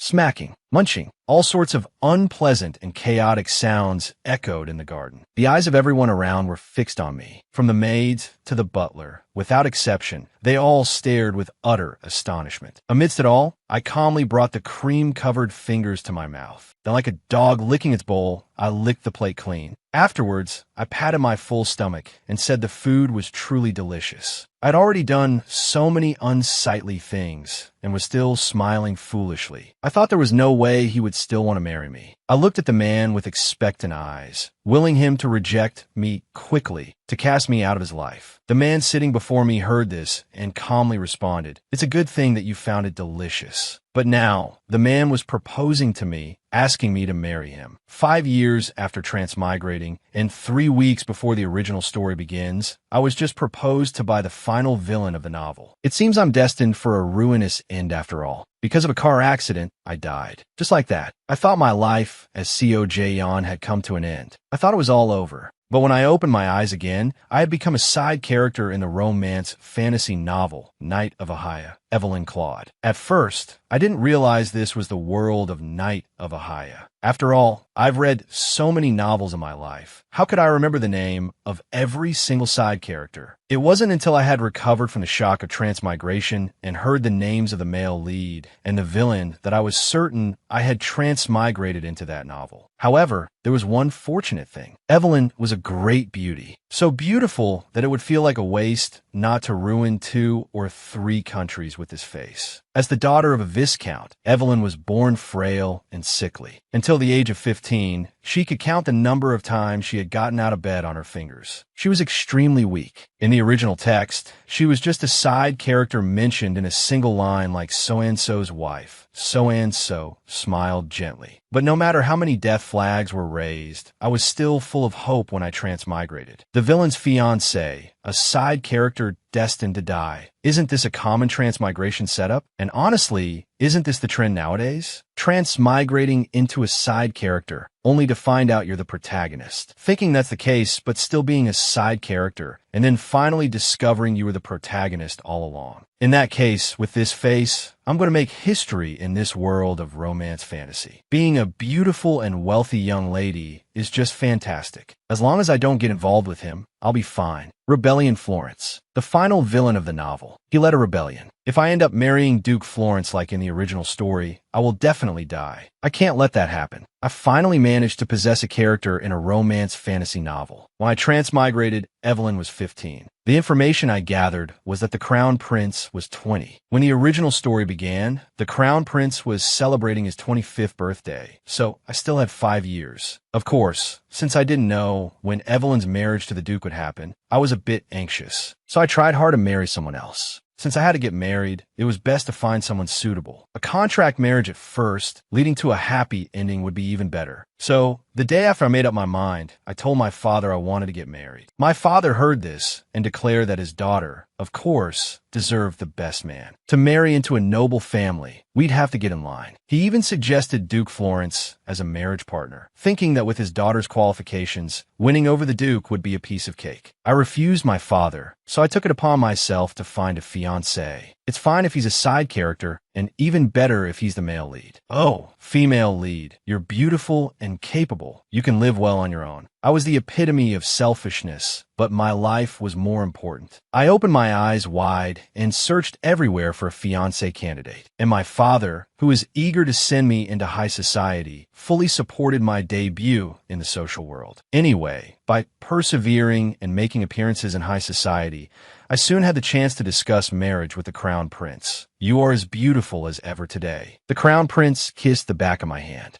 smacking, munching. All sorts of unpleasant and chaotic sounds echoed in the garden. The eyes of everyone around were fixed on me, from the maids to the butler. Without exception, they all stared with utter astonishment. Amidst it all, I calmly brought the cream-covered fingers to my mouth. Then, like a dog licking its bowl, I licked the plate clean. Afterwards, I patted my full stomach and said the food was truly delicious. I'd already done so many unsightly things and was still smiling foolishly. I thought there was no way he would still want to marry me. I looked at the man with expectant eyes, willing him to reject me quickly, to cast me out of his life. The man sitting before me heard this and calmly responded, "It's a good thing that you found it delicious." But now, the man was proposing to me, asking me to marry him. 5 years after transmigrating, and 3 weeks before the original story begins, I was just proposed to by the final villain of the novel. It seems I'm destined for a ruinous end after all. Because of a car accident, I died. Just like that. I thought my life as C.O.J. Yon had come to an end. I thought it was all over. But when I opened my eyes again, I had become a side character in the romance fantasy novel, Night of Ahia, Evelyn Claude. At first, I didn't realize this was the world of Night of Ahia. After all, I've read so many novels in my life. How could I remember the name of every single side character? It wasn't until I had recovered from the shock of transmigration and heard the names of the male lead and the villain that I was certain I had transmigrated into that novel. However, there was one fortunate thing. Evelyn was a great beauty. So beautiful that it would feel like a waste not to ruin 2 or 3 countries with this face. As the daughter of a viscount, Evelyn was born frail and sickly. Until the age of 15, she could count the number of times she had gotten out of bed on her fingers. She was extremely weak. In the original text, she was just a side character mentioned in a single line like so-and-so's wife. So-and-so smiled gently. But no matter how many death flags were raised, I was still full of hope when I transmigrated. The villain's fiancé, a side character destined to die. Isn't this a common transmigration setup? And honestly, isn't this the trend nowadays? Transmigrating into a side character, only to find out you're the protagonist. Thinking that's the case, but still being a side character, and then finally discovering you were the protagonist all along. In that case, with this face, I'm going to make history in this world of romance fantasy. Being a beautiful and wealthy young lady is just fantastic. As long as I don't get involved with him, I'll be fine. Rebellion Florence, the final villain of the novel. He led a rebellion. If I end up marrying Duke Florence like in the original story, I will definitely die. I can't let that happen. I finally managed to possess a character in a romance fantasy novel. When I transmigrated, Evelyn was 15. The information I gathered was that the Crown Prince was 20. When the original story began, the Crown Prince was celebrating his 25th birthday, so I still had 5 years. Of course, since I didn't know when Evelyn's marriage to the Duke would happen, I was a bit anxious, so I tried hard to marry someone else. Since I had to get married, it was best to find someone suitable. A contract marriage at first, leading to a happy ending, would be even better. So, the day after I made up my mind, I told my father I wanted to get married. My father heard this and declared that his daughter, of course, deserved the best man. To marry into a noble family, we'd have to get in line. He even suggested Duke Florence as a marriage partner, thinking that with his daughter's qualifications, winning over the Duke would be a piece of cake. I refused my father, so I took it upon myself to find a fiancé. It's fine if he's a side character, and even better if he's the male lead. Oh, female lead. You're beautiful and capable. You can live well on your own. I was the epitome of selfishness, but my life was more important. I opened my eyes wide and searched everywhere for a fiancé candidate. And my father, who was eager to send me into high society, fully supported my debut in the social world. Anyway, by persevering and making appearances in high society, I soon had the chance to discuss marriage with the Crown Prince. You are as beautiful as ever today. The Crown Prince kissed the back of my hand.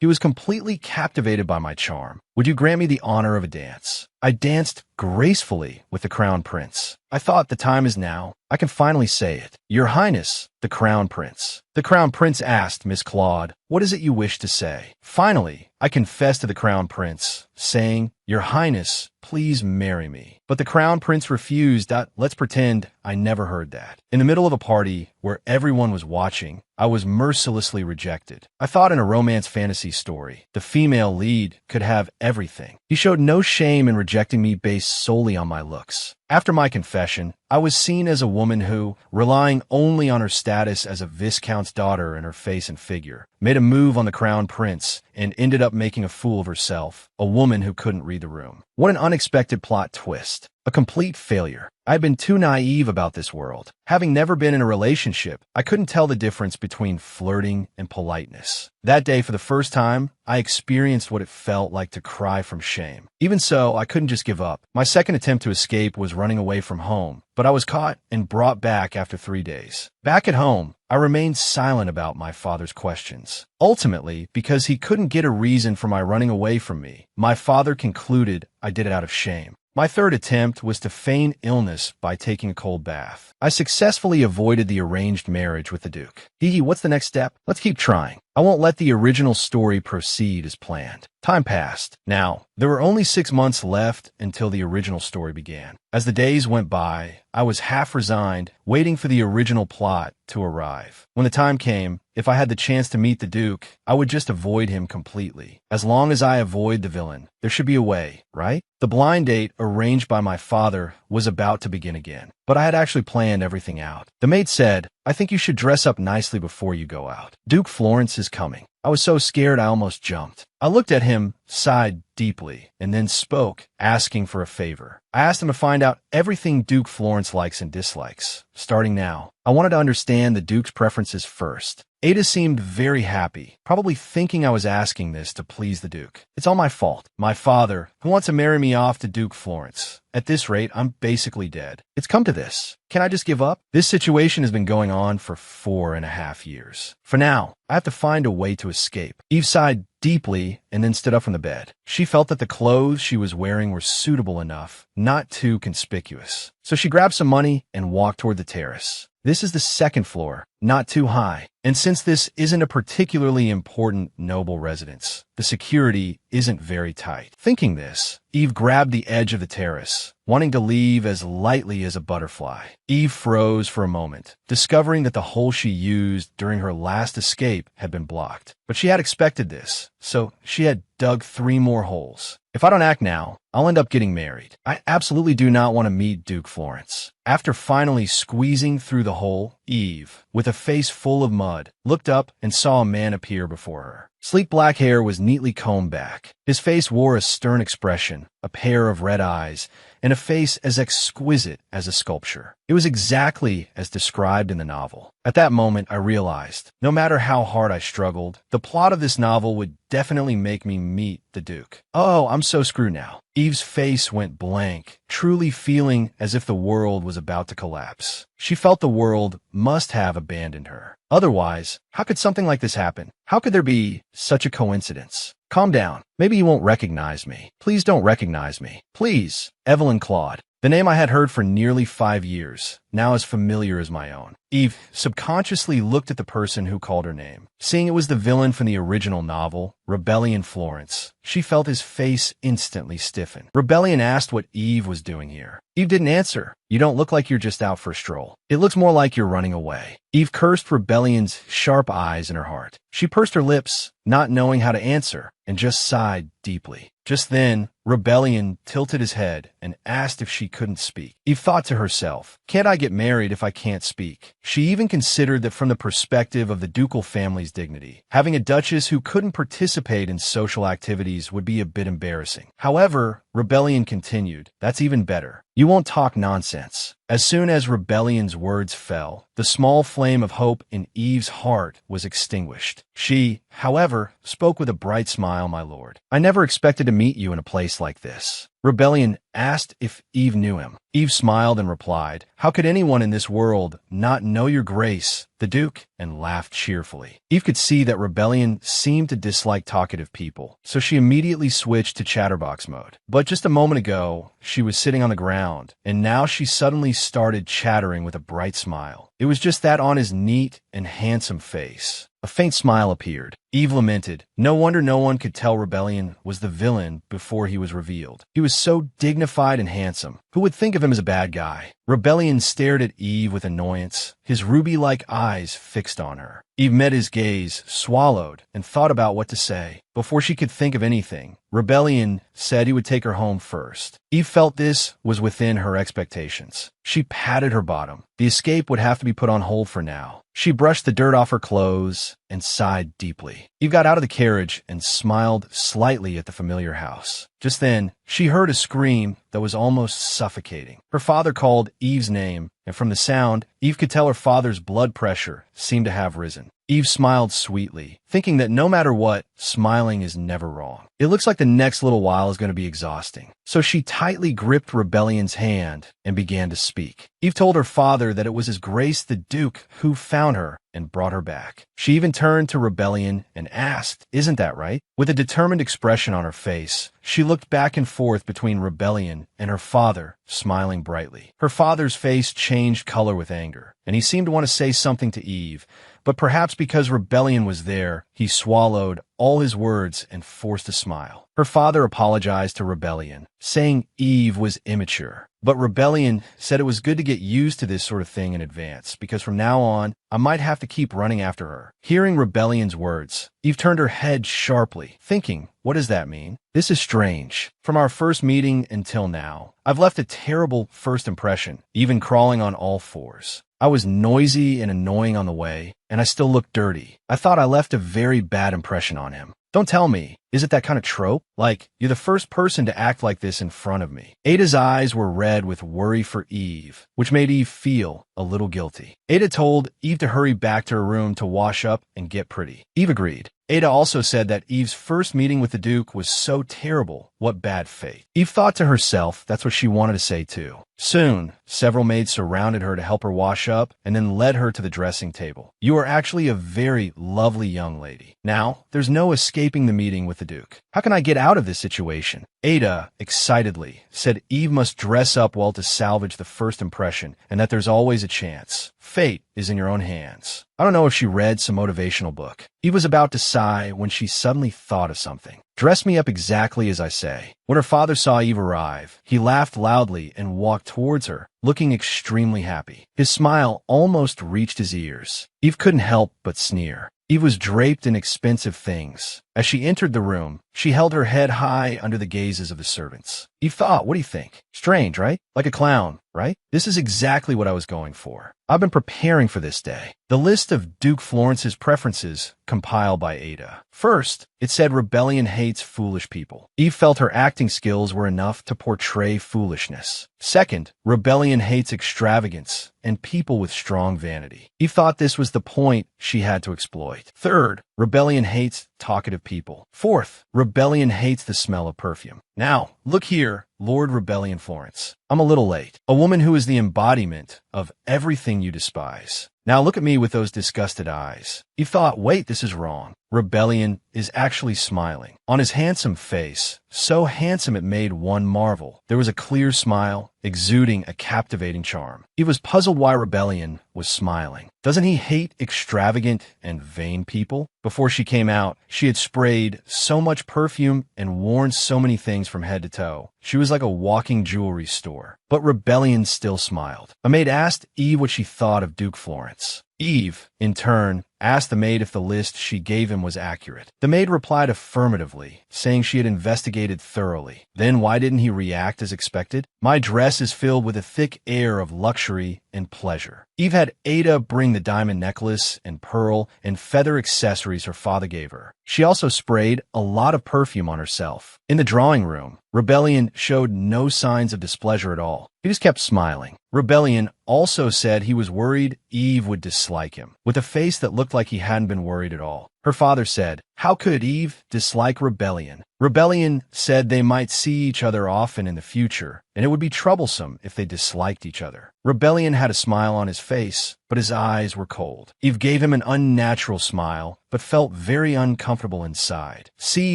He was completely captivated by my charm. Would you grant me the honor of a dance? I danced gracefully with the Crown Prince. I thought the time is now. I can finally say it. Your Highness, the Crown Prince. The Crown Prince asked Miss Claude, "What is it you wish to say?" Finally, I confessed to the Crown Prince, saying, "Your Highness, please marry me. But the crown prince refused. Let's pretend I never heard that. In the middle of a party where everyone was watching, I was mercilessly rejected. I thought in a romance fantasy story, the female lead could have everything. He showed no shame in rejecting me based solely on my looks. After my confession, I was seen as a woman who, relying only on her status as a viscount's daughter and her face and figure, made a move on the crown prince and ended up making a fool of herself, a woman who couldn't read the room. What an unexpected plot twist. A complete failure. I'd been too naive about this world. Having never been in a relationship, I couldn't tell the difference between flirting and politeness. That day, for the first time, I experienced what it felt like to cry from shame. Even so, I couldn't just give up. My second attempt to escape was running away from home, but I was caught and brought back after 3 days. Back at home, I remained silent about my father's questions. Ultimately, because he couldn't get a reason for my running away from me, my father concluded I did it out of shame. My third attempt was to feign illness by taking a cold bath. I successfully avoided the arranged marriage with the Duke. What's the next step? Let's keep trying. I won't let the original story proceed as planned. Time passed. Now, there were only 6 months left until the original story began. As the days went by, I was half resigned, waiting for the original plot to arrive. When the time came, if I had the chance to meet the Duke, I would just avoid him completely. As long as I avoid the villain, there should be a way, right? The blind date arranged by my father was about to begin again, but I had actually planned everything out. The maid said, "I think you should dress up nicely before you go out. Duke Florence is coming." I was so scared I almost jumped. I looked at him, sighed deeply, and then spoke, asking for a favor. I asked him to find out everything Duke Florence likes and dislikes, starting now. I wanted to understand the Duke's preferences first. Ada seemed very happy, probably thinking I was asking this to please the Duke. It's all my fault. My father, who wants to marry me off to Duke Florence. At this rate, I'm basically dead. It's come to this. Can I just give up? This situation has been going on for 4.5 years. For now, I have to find a way to escape. Eve sighed deeply and then stood up from the bed. She felt that the clothes she was wearing were suitable enough, not too conspicuous. So she grabbed some money and walked toward the terrace. This is the second floor, not too high. And since this isn't a particularly important noble residence, the security isn't very tight. Thinking this, Eve grabbed the edge of the terrace, wanting to leave as lightly as a butterfly. Eve froze for a moment, discovering that the hole she used during her last escape had been blocked. But she had expected this, so she had dug 3 more holes. If I don't act now, I'll end up getting married. I absolutely do not want to meet Duke Florence. After finally squeezing through the hole, Eve, with a face full of mud, looked up and saw a man appear before her. Sleek black hair was neatly combed back. His face wore a stern expression, a pair of red eyes, and a face as exquisite as a sculpture. It was exactly as described in the novel. At that moment, I realized, no matter how hard I struggled, the plot of this novel would definitely make me meet the Duke. Oh, I'm so screwed now. Eve's face went blank, truly feeling as if the world was about to collapse. She felt the world must have abandoned her. Otherwise, how could something like this happen? How could there be such a coincidence? Calm down. Maybe you won't recognize me. Please don't recognize me. Please. Evelyn Claude. The name I had heard for nearly 5 years, now as familiar as my own. Eve subconsciously looked at the person who called her name. Seeing it was the villain from the original novel, Rebellion Florence, she felt his face instantly stiffen. Rebellion asked what Eve was doing here. Eve didn't answer. "You don't look like you're just out for a stroll. It looks more like you're running away." Eve cursed Rebellion's sharp eyes in her heart. She pursed her lips, not knowing how to answer, and just sighed deeply. Just then, Rebellion tilted his head and asked if she couldn't speak. Eve thought to herself, "Can't I get married if I can't speak?" She even considered that from the perspective of the ducal family's dignity, having a duchess who couldn't participate in social activities would be a bit embarrassing. However, Rebellion continued, "That's even better. You won't talk nonsense." As soon as Rebellion's words fell, the small flame of hope in Eve's heart was extinguished. She, however, spoke with a bright smile, "My lord, I never expected to meet you in a place like this." Rebellion asked if Eve knew him. Eve smiled and replied, "How could anyone in this world not know your grace, the Duke?" and laughed cheerfully. Eve could see that Rebellion seemed to dislike talkative people, so she immediately switched to chatterbox mode. But just a moment ago, she was sitting on the ground, and now she suddenly started chattering with a bright smile. It was just that on his neat and handsome face. A faint smile appeared. Eve lamented. No wonder no one could tell Rebellion was the villain before he was revealed. He was so dignified and handsome. Who would think of him as a bad guy? Rebellion stared at Eve with annoyance, his ruby-like eyes fixed on her. Eve met his gaze, swallowed, and thought about what to say. Before she could think of anything, Rebellion said he would take her home first. Eve felt this was within her expectations. She patted her bottom. The escape would have to be put on hold for now. She brushed the dirt off her clothes and sighed deeply. Eve got out of the carriage and smiled slightly at the familiar house. Just then, she heard a scream that was almost suffocating. Her father called Eve's name, and from the sound, Eve could tell her father's blood pressure seemed to have risen. Eve smiled sweetly, thinking that no matter what, smiling is never wrong. It looks like the next little while is going to be exhausting. So she tightly gripped Rebellion's hand and began to speak. Eve told her father that it was His Grace the Duke who found her and brought her back. She even turned to Rebellion and asked, "Isn't that right?" With a determined expression on her face, she looked back and forth between Rebellion and her father, smiling brightly. Her father's face changed color with anger, and he seemed to want to say something to Eve, but perhaps because Rebellion was there, he swallowed all his words and forced a smile. Her father apologized to Rebellion, saying Eve was immature. But Rebellion said it was good to get used to this sort of thing in advance, because from now on, I might have to keep running after her. Hearing Rebellion's words, Eve turned her head sharply, thinking, what does that mean? This is strange. From our first meeting until now, I've left a terrible first impression, even crawling on all fours. I was noisy and annoying on the way, and I still looked dirty. I thought I left a very bad impression on him. Don't tell me. Is it that kind of trope? Like, you're the first person to act like this in front of me. Ada's eyes were red with worry for Eve, which made Eve feel a little guilty. Ada told Eve to hurry back to her room to wash up and get pretty. Eve agreed. Ada also said that Eve's first meeting with the Duke was so terrible. What bad fate. Eve thought to herself that's what she wanted to say too. Soon, several maids surrounded her to help her wash up and then led her to the dressing table. You are actually a very lovely young lady. Now, there's no escaping the meeting with the Duke. How can I get out of this situation? Ada, excitedly, said Eve must dress up well to salvage the first impression and that there's always a chance. Fate is in your own hands. I don't know if she read some motivational book. Eve was about to sigh when she suddenly thought of something. Dress me up exactly as I say. When her father saw Eve arrive, he laughed loudly and walked towards her, looking extremely happy. His smile almost reached his ears. Eve couldn't help but sneer. Eve was draped in expensive things. As she entered the room, she held her head high under the gazes of the servants. Eve thought, what do you think? Strange, right? Like a clown, right? This is exactly what I was going for. I've been preparing for this day. The list of Duke Florence's preferences compiled by Ada. First, it said Rebellion hates foolish people. Eve felt her acting skills were enough to portray foolishness. Second, Rebellion hates extravagance and people with strong vanity. Eve thought this was the point she had to exploit. Third, Rebellion hates talkative people. Fourth, Rebellion hates the smell of perfume. Now, look here, Lord Rebellion Florence. I'm a little late. A woman who is the embodiment of everything you despise. Now look at me with those disgusted eyes. You thought, wait, this is wrong. Rebellion is actually smiling. On his handsome face, so handsome it made one marvel, there was a clear smile, exuding a captivating charm. He was puzzled why Rebellion was smiling. Doesn't he hate extravagant and vain people? Before she came out, she had sprayed so much perfume and worn so many things from head to toe. She was like a walking jewelry store. But Rebellion still smiled. A maid asked Eve what she thought of Duke Florence. Eve, in turn, asked the maid if the list she gave him was accurate. The maid replied affirmatively, saying she had investigated thoroughly. Then why didn't he react as expected? My dress is filled with a thick air of luxury and pleasure. Eve had Ada bring the diamond necklace and pearl and feather accessories her father gave her. She also sprayed a lot of perfume on herself. In the drawing room, Rebellion showed no signs of displeasure at all. He just kept smiling. Rebellion also said he was worried Eve would dislike him, with a face that looked like he hadn't been worried at all. Her father said, how could Eve dislike Rebellion? Rebellion said they might see each other often in the future, and it would be troublesome if they disliked each other. Rebellion had a smile on his face, but but his eyes were cold. Eve gave him an unnatural smile, but felt very uncomfortable inside. See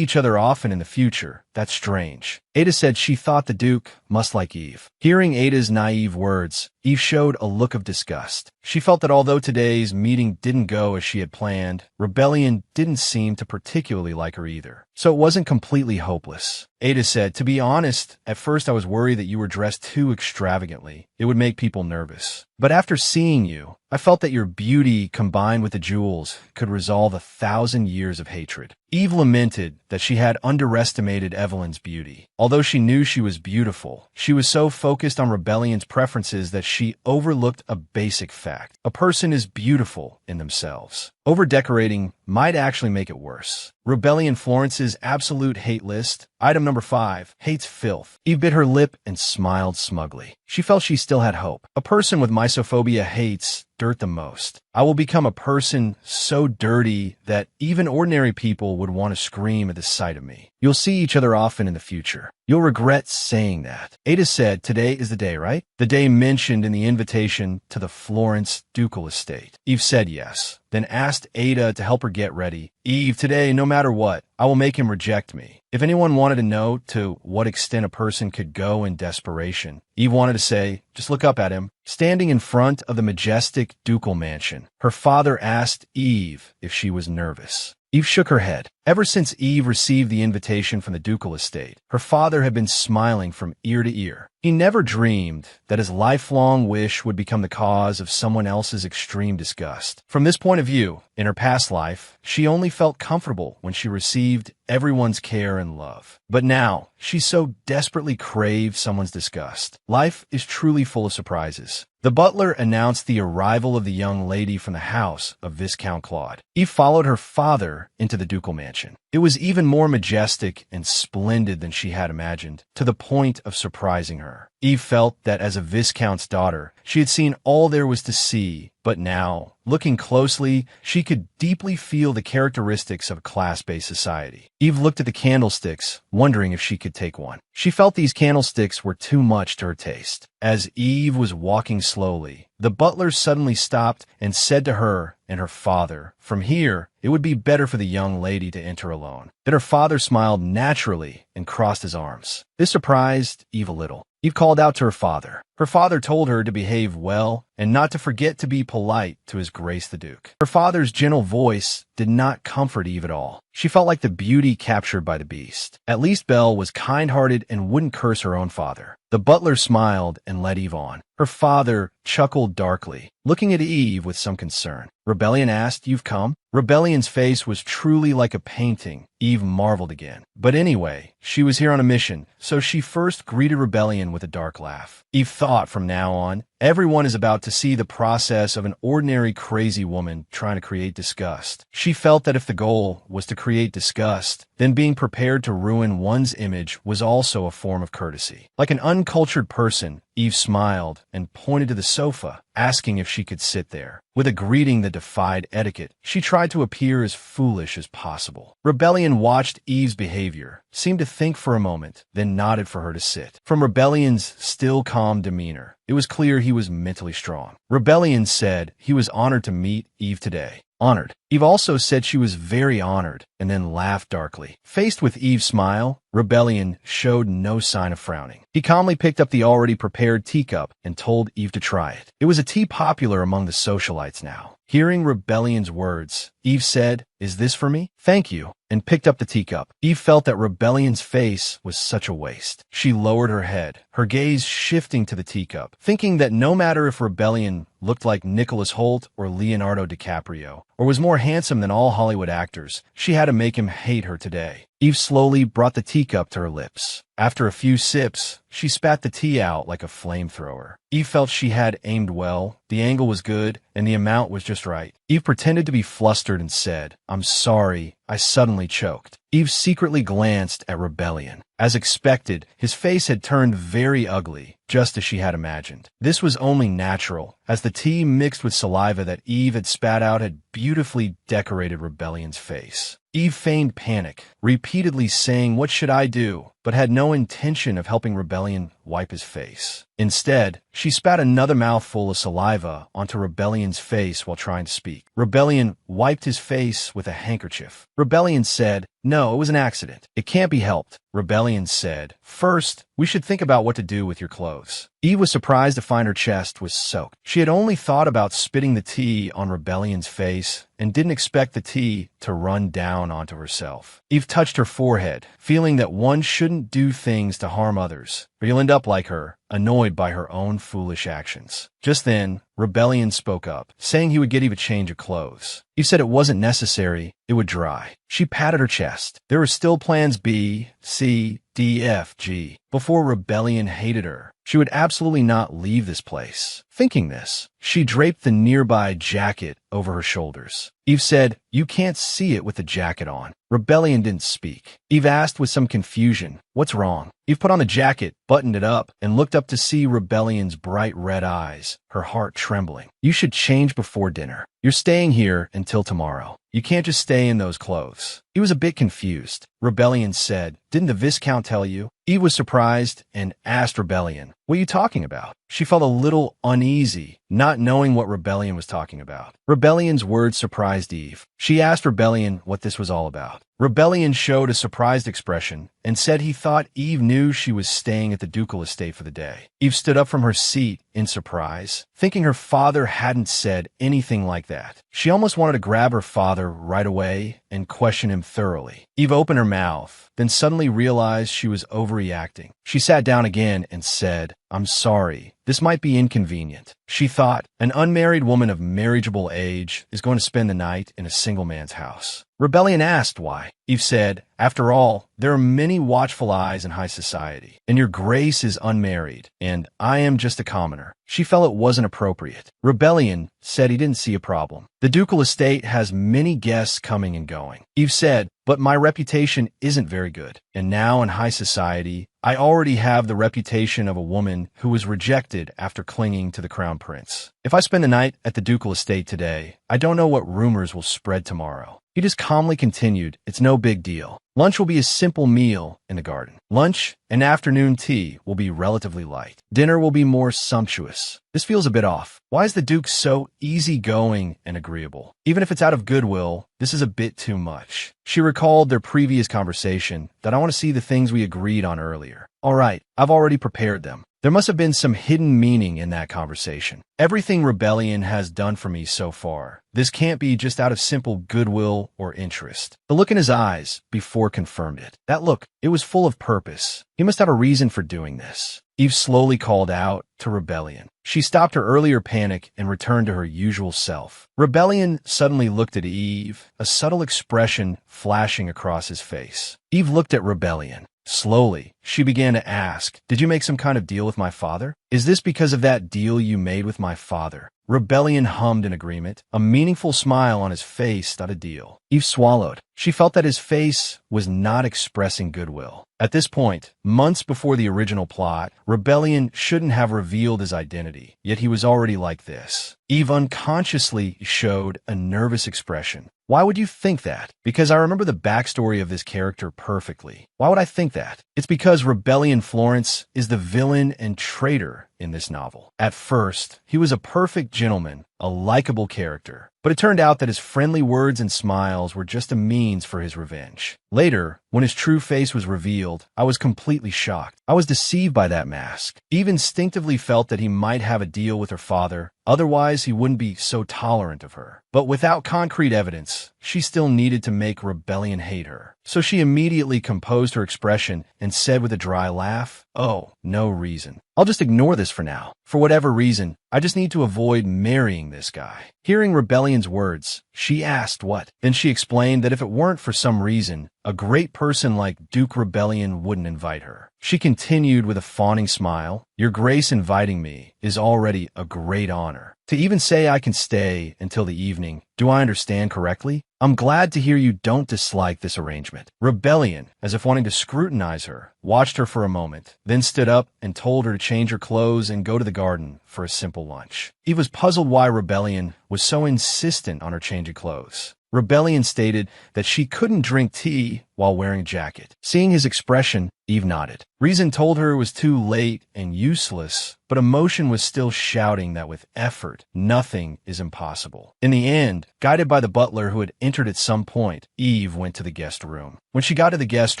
each other often in the future. That's strange. Ada said she thought the Duke must like Eve. Hearing Ada's naive words, Eve showed a look of disgust. She felt that although today's meeting didn't go as she had planned, Rebellion didn't seem to particularly like her either. So it wasn't completely hopeless. Ada said, "To be honest, at first I was worried that you were dressed too extravagantly. It would make people nervous. But after seeing you, I felt that your beauty combined with the jewels could resolve 1,000 years of hatred." Eve lamented that she had underestimated Evelyn's beauty. Although she knew she was beautiful, she was so focused on Rebellion's preferences that she overlooked a basic fact. A person is beautiful in themselves. Over-decorating might actually make it worse. Rebellion Florence's absolute hate list. Item number 5, hates filth. Eve bit her lip and smiled smugly. She felt she still had hope. A person with mysophobia hates dirt the most. I will become a person so dirty that even ordinary people would want to scream at the sight of me. You'll see each other often in the future. You'll regret saying that. Ada said, "Today is the day, right?" The day mentioned in the invitation to the Florence ducal estate. Eve said yes, then asked Ada to help her get ready. "Eve, today, no matter what, I will make him reject me." If anyone wanted to know to what extent a person could go in desperation, Eve wanted to say, "Just look up at him." Standing in front of the majestic ducal mansion, her father asked Eve if she was nervous. Eve shook her head. Ever since Eve received the invitation from the ducal estate, her father had been smiling from ear to ear. He never dreamed that his lifelong wish would become the cause of someone else's extreme disgust. From this point of view, in her past life, she only felt comfortable when she received everyone's care and love. But now, she so desperately craved someone's disgust. Life is truly full of surprises. The butler announced the arrival of the young lady from the house of Viscount Claude. Eve followed her father into the ducal mansion. It was even more majestic and splendid than she had imagined, to the point of surprising her. Eve felt that as a Viscount's daughter, she had seen all there was to see, but now, looking closely, she could deeply feel the characteristics of a class-based society. Eve looked at the candlesticks, wondering if she could take one. She felt these candlesticks were too much to her taste. As Eve was walking slowly, the butler suddenly stopped and said to her and her father, "From here, it would be better for the young lady to enter alone." Then her father smiled naturally and crossed his arms. This surprised Eve a little. Eve called out to her father. Her father told her to behave well and not to forget to be polite to His Grace the Duke. Her father's gentle voice did not comfort Eve at all. She felt like the beauty captured by the beast. At least Belle was kind-hearted and wouldn't curse her own father. The butler smiled and led Eve on. Her father chuckled darkly, looking at Eve with some concern. Rebellion asked, "You've come?" Rebellion's face was truly like a painting. Eve marveled again. But anyway, she was here on a mission, so she first greeted Rebellion with a dark laugh. Eve thought from now on, everyone is about to see the process of an ordinary crazy woman trying to create disgust. She felt that if the goal was to create disgust, then being prepared to ruin one's image was also a form of courtesy. Like an uncultured person, Eve smiled and pointed to the sofa, asking if she could sit there. With a greeting that defied etiquette, she tried to appear as foolish as possible. Rebellion watched Eve's behavior, seemed to think for a moment, then nodded for her to sit. From Rebellion's still calm demeanor, it was clear he was mentally strong. Rebellion said he was honored to meet Eve today. Honored. Eve also said she was very honored, and then laughed darkly. Faced with Eve's smile, Rebellion showed no sign of frowning. He calmly picked up the already prepared teacup and told Eve to try it. It was a tea popular among the socialites now. Hearing Rebellion's words, Eve said, "Is this for me?" "Thank you," and picked up the teacup. Eve felt that Rebellion's face was such a waste. She lowered her head, her gaze shifting to the teacup, thinking that no matter if Rebellion looked like Nicholas Hoult or Leonardo DiCaprio, or was more handsome than all Hollywood actors, she had to make him hate her today. Eve slowly brought the teacup to her lips. After a few sips, she spat the tea out like a flamethrower. Eve felt she had aimed well, the angle was good, and the amount was just right. Eve pretended to be flustered and said, "I'm sorry, I suddenly choked." Eve secretly glanced at Rebellion. As expected, his face had turned very ugly, just as she had imagined. This was only natural, as the tea mixed with saliva that Eve had spat out had beautifully decorated Rebellion's face. Eve feigned panic, repeatedly saying, "What should I do?" but had no intention of helping Rebellion wipe his face. Instead, she spat another mouthful of saliva onto Rebellion's face while trying to speak. Rebellion wiped his face with a handkerchief. Rebellion said, "No, it was an accident. It can't be helped." Rebellion said, "First, we should think about what to do with your clothes." Eve was surprised to find her chest was soaked. She had only thought about spitting the tea on Rebellion's face and didn't expect the tea to run down onto herself. Eve touched her forehead, feeling that one shouldn't do things to harm others, or you'll end up like her, annoyed by her own foolish actions. Just then, Rebellion spoke up, saying he would get Eve a change of clothes. Eve said it wasn't necessary, it would dry. She patted her chest. There were still plans B, C, D, F, G. Before Rebellion hated her, she would absolutely not leave this place. Thinking this, she draped the nearby jacket over her shoulders. Eve said, "You can't see it with the jacket on." Rebellion didn't speak. Eve asked with some confusion, "What's wrong?" Eve put on the jacket, buttoned it up, and looked up to see Rebellion's bright red eyes, her heart trembling. "You should change before dinner. You're staying here until tomorrow. You can't just stay in those clothes." He was a bit confused. Rebellion said, "Didn't the Viscount tell you?" Eve was surprised and asked Rebellion, "What are you talking about?" She felt a little uneasy, not knowing what Rebellion was talking about. Rebellion's words surprised Eve. She asked Rebellion what this was all about. Rebellion showed a surprised expression and said he thought Eve knew she was staying at the ducal estate for the day. Eve stood up from her seat in surprise, thinking her father hadn't said anything like that. She almost wanted to grab her father right away and question him thoroughly. Eve opened her mouth, then suddenly realized she was overreacting. She sat down again and said, "I'm sorry. This might be inconvenient." She thought, an unmarried woman of marriageable age is going to spend the night in a single man's house. Rebellion asked why. Eve said, "After all, there are many watchful eyes in high society, and your grace is unmarried, and I am just a commoner." She felt it wasn't appropriate. Rebellion said he didn't see a problem. The ducal estate has many guests coming and going. Eve said, "But my reputation isn't very good, and now in high society, I already have the reputation of a woman who was rejected after clinging to the crown prince. If I spend the night at the ducal estate today, I don't know what rumors will spread tomorrow." He just calmly continued, "It's no big deal. Lunch will be a simple meal in the garden. Lunch and afternoon tea will be relatively light. Dinner will be more sumptuous. This feels a bit off. Why is the Duke so easygoing and agreeable? Even if it's out of goodwill, this is a bit too much." She recalled their previous conversation that I want to see the things we agreed on earlier. "All right, I've already prepared them." There must have been some hidden meaning in that conversation. Everything Rebellion has done for me so far. This can't be just out of simple goodwill or interest. The look in his eyes before confirmed it. That look, it was full of purpose. He must have a reason for doing this. Eve slowly called out to Rebellion. She stopped her earlier panic and returned to her usual self. Rebellion suddenly looked at Eve, a subtle expression flashing across his face. Eve looked at Rebellion. Slowly, she began to ask, "Did you make some kind of deal with my father? Is this because of that deal you made with my father?" Rebellion hummed in agreement. A meaningful smile on his face, not a deal. Eve swallowed. She felt that his face was not expressing goodwill. At this point, months before the original plot, Rebellion shouldn't have revealed his identity, yet he was already like this. Eve unconsciously showed a nervous expression. Why would you think that? Because I remember the backstory of this character perfectly. Why would I think that? It's because Rebellion Florence is the villain and traitor in this novel. At first, he was a perfect gentleman, a likable character. But it turned out that his friendly words and smiles were just a means for his revenge. Later, when his true face was revealed, I was completely shocked. I was deceived by that mask. Eve instinctively felt that he might have a deal with her father, otherwise he wouldn't be so tolerant of her. But without concrete evidence, she still needed to make Rebellion hate her. So she immediately composed her expression and said with a dry laugh, "Oh, no reason. I'll just ignore this for now. For whatever reason, I just need to avoid marrying this guy." Hearing Rebellion's words, she asked what. Then she explained that if it weren't for some reason, a great person like Duke Rebellion wouldn't invite her. She continued with a fawning smile, "Your grace inviting me is already a great honor. To even say I can stay until the evening, do I understand correctly? I'm glad to hear you don't dislike this arrangement." Rebellion, as if wanting to scrutinize her, watched her for a moment, then stood up and told her to change her clothes and go to the garden for a simple lunch. Eve was puzzled why Rebellion was so insistent on her changing clothes. Rebellion stated that she couldn't drink tea while wearing a jacket. Seeing his expression, Eve nodded. Reason told her it was too late and useless, but emotion was still shouting that with effort, nothing is impossible. In the end, guided by the butler who had entered at some point, Eve went to the guest room. When she got to the guest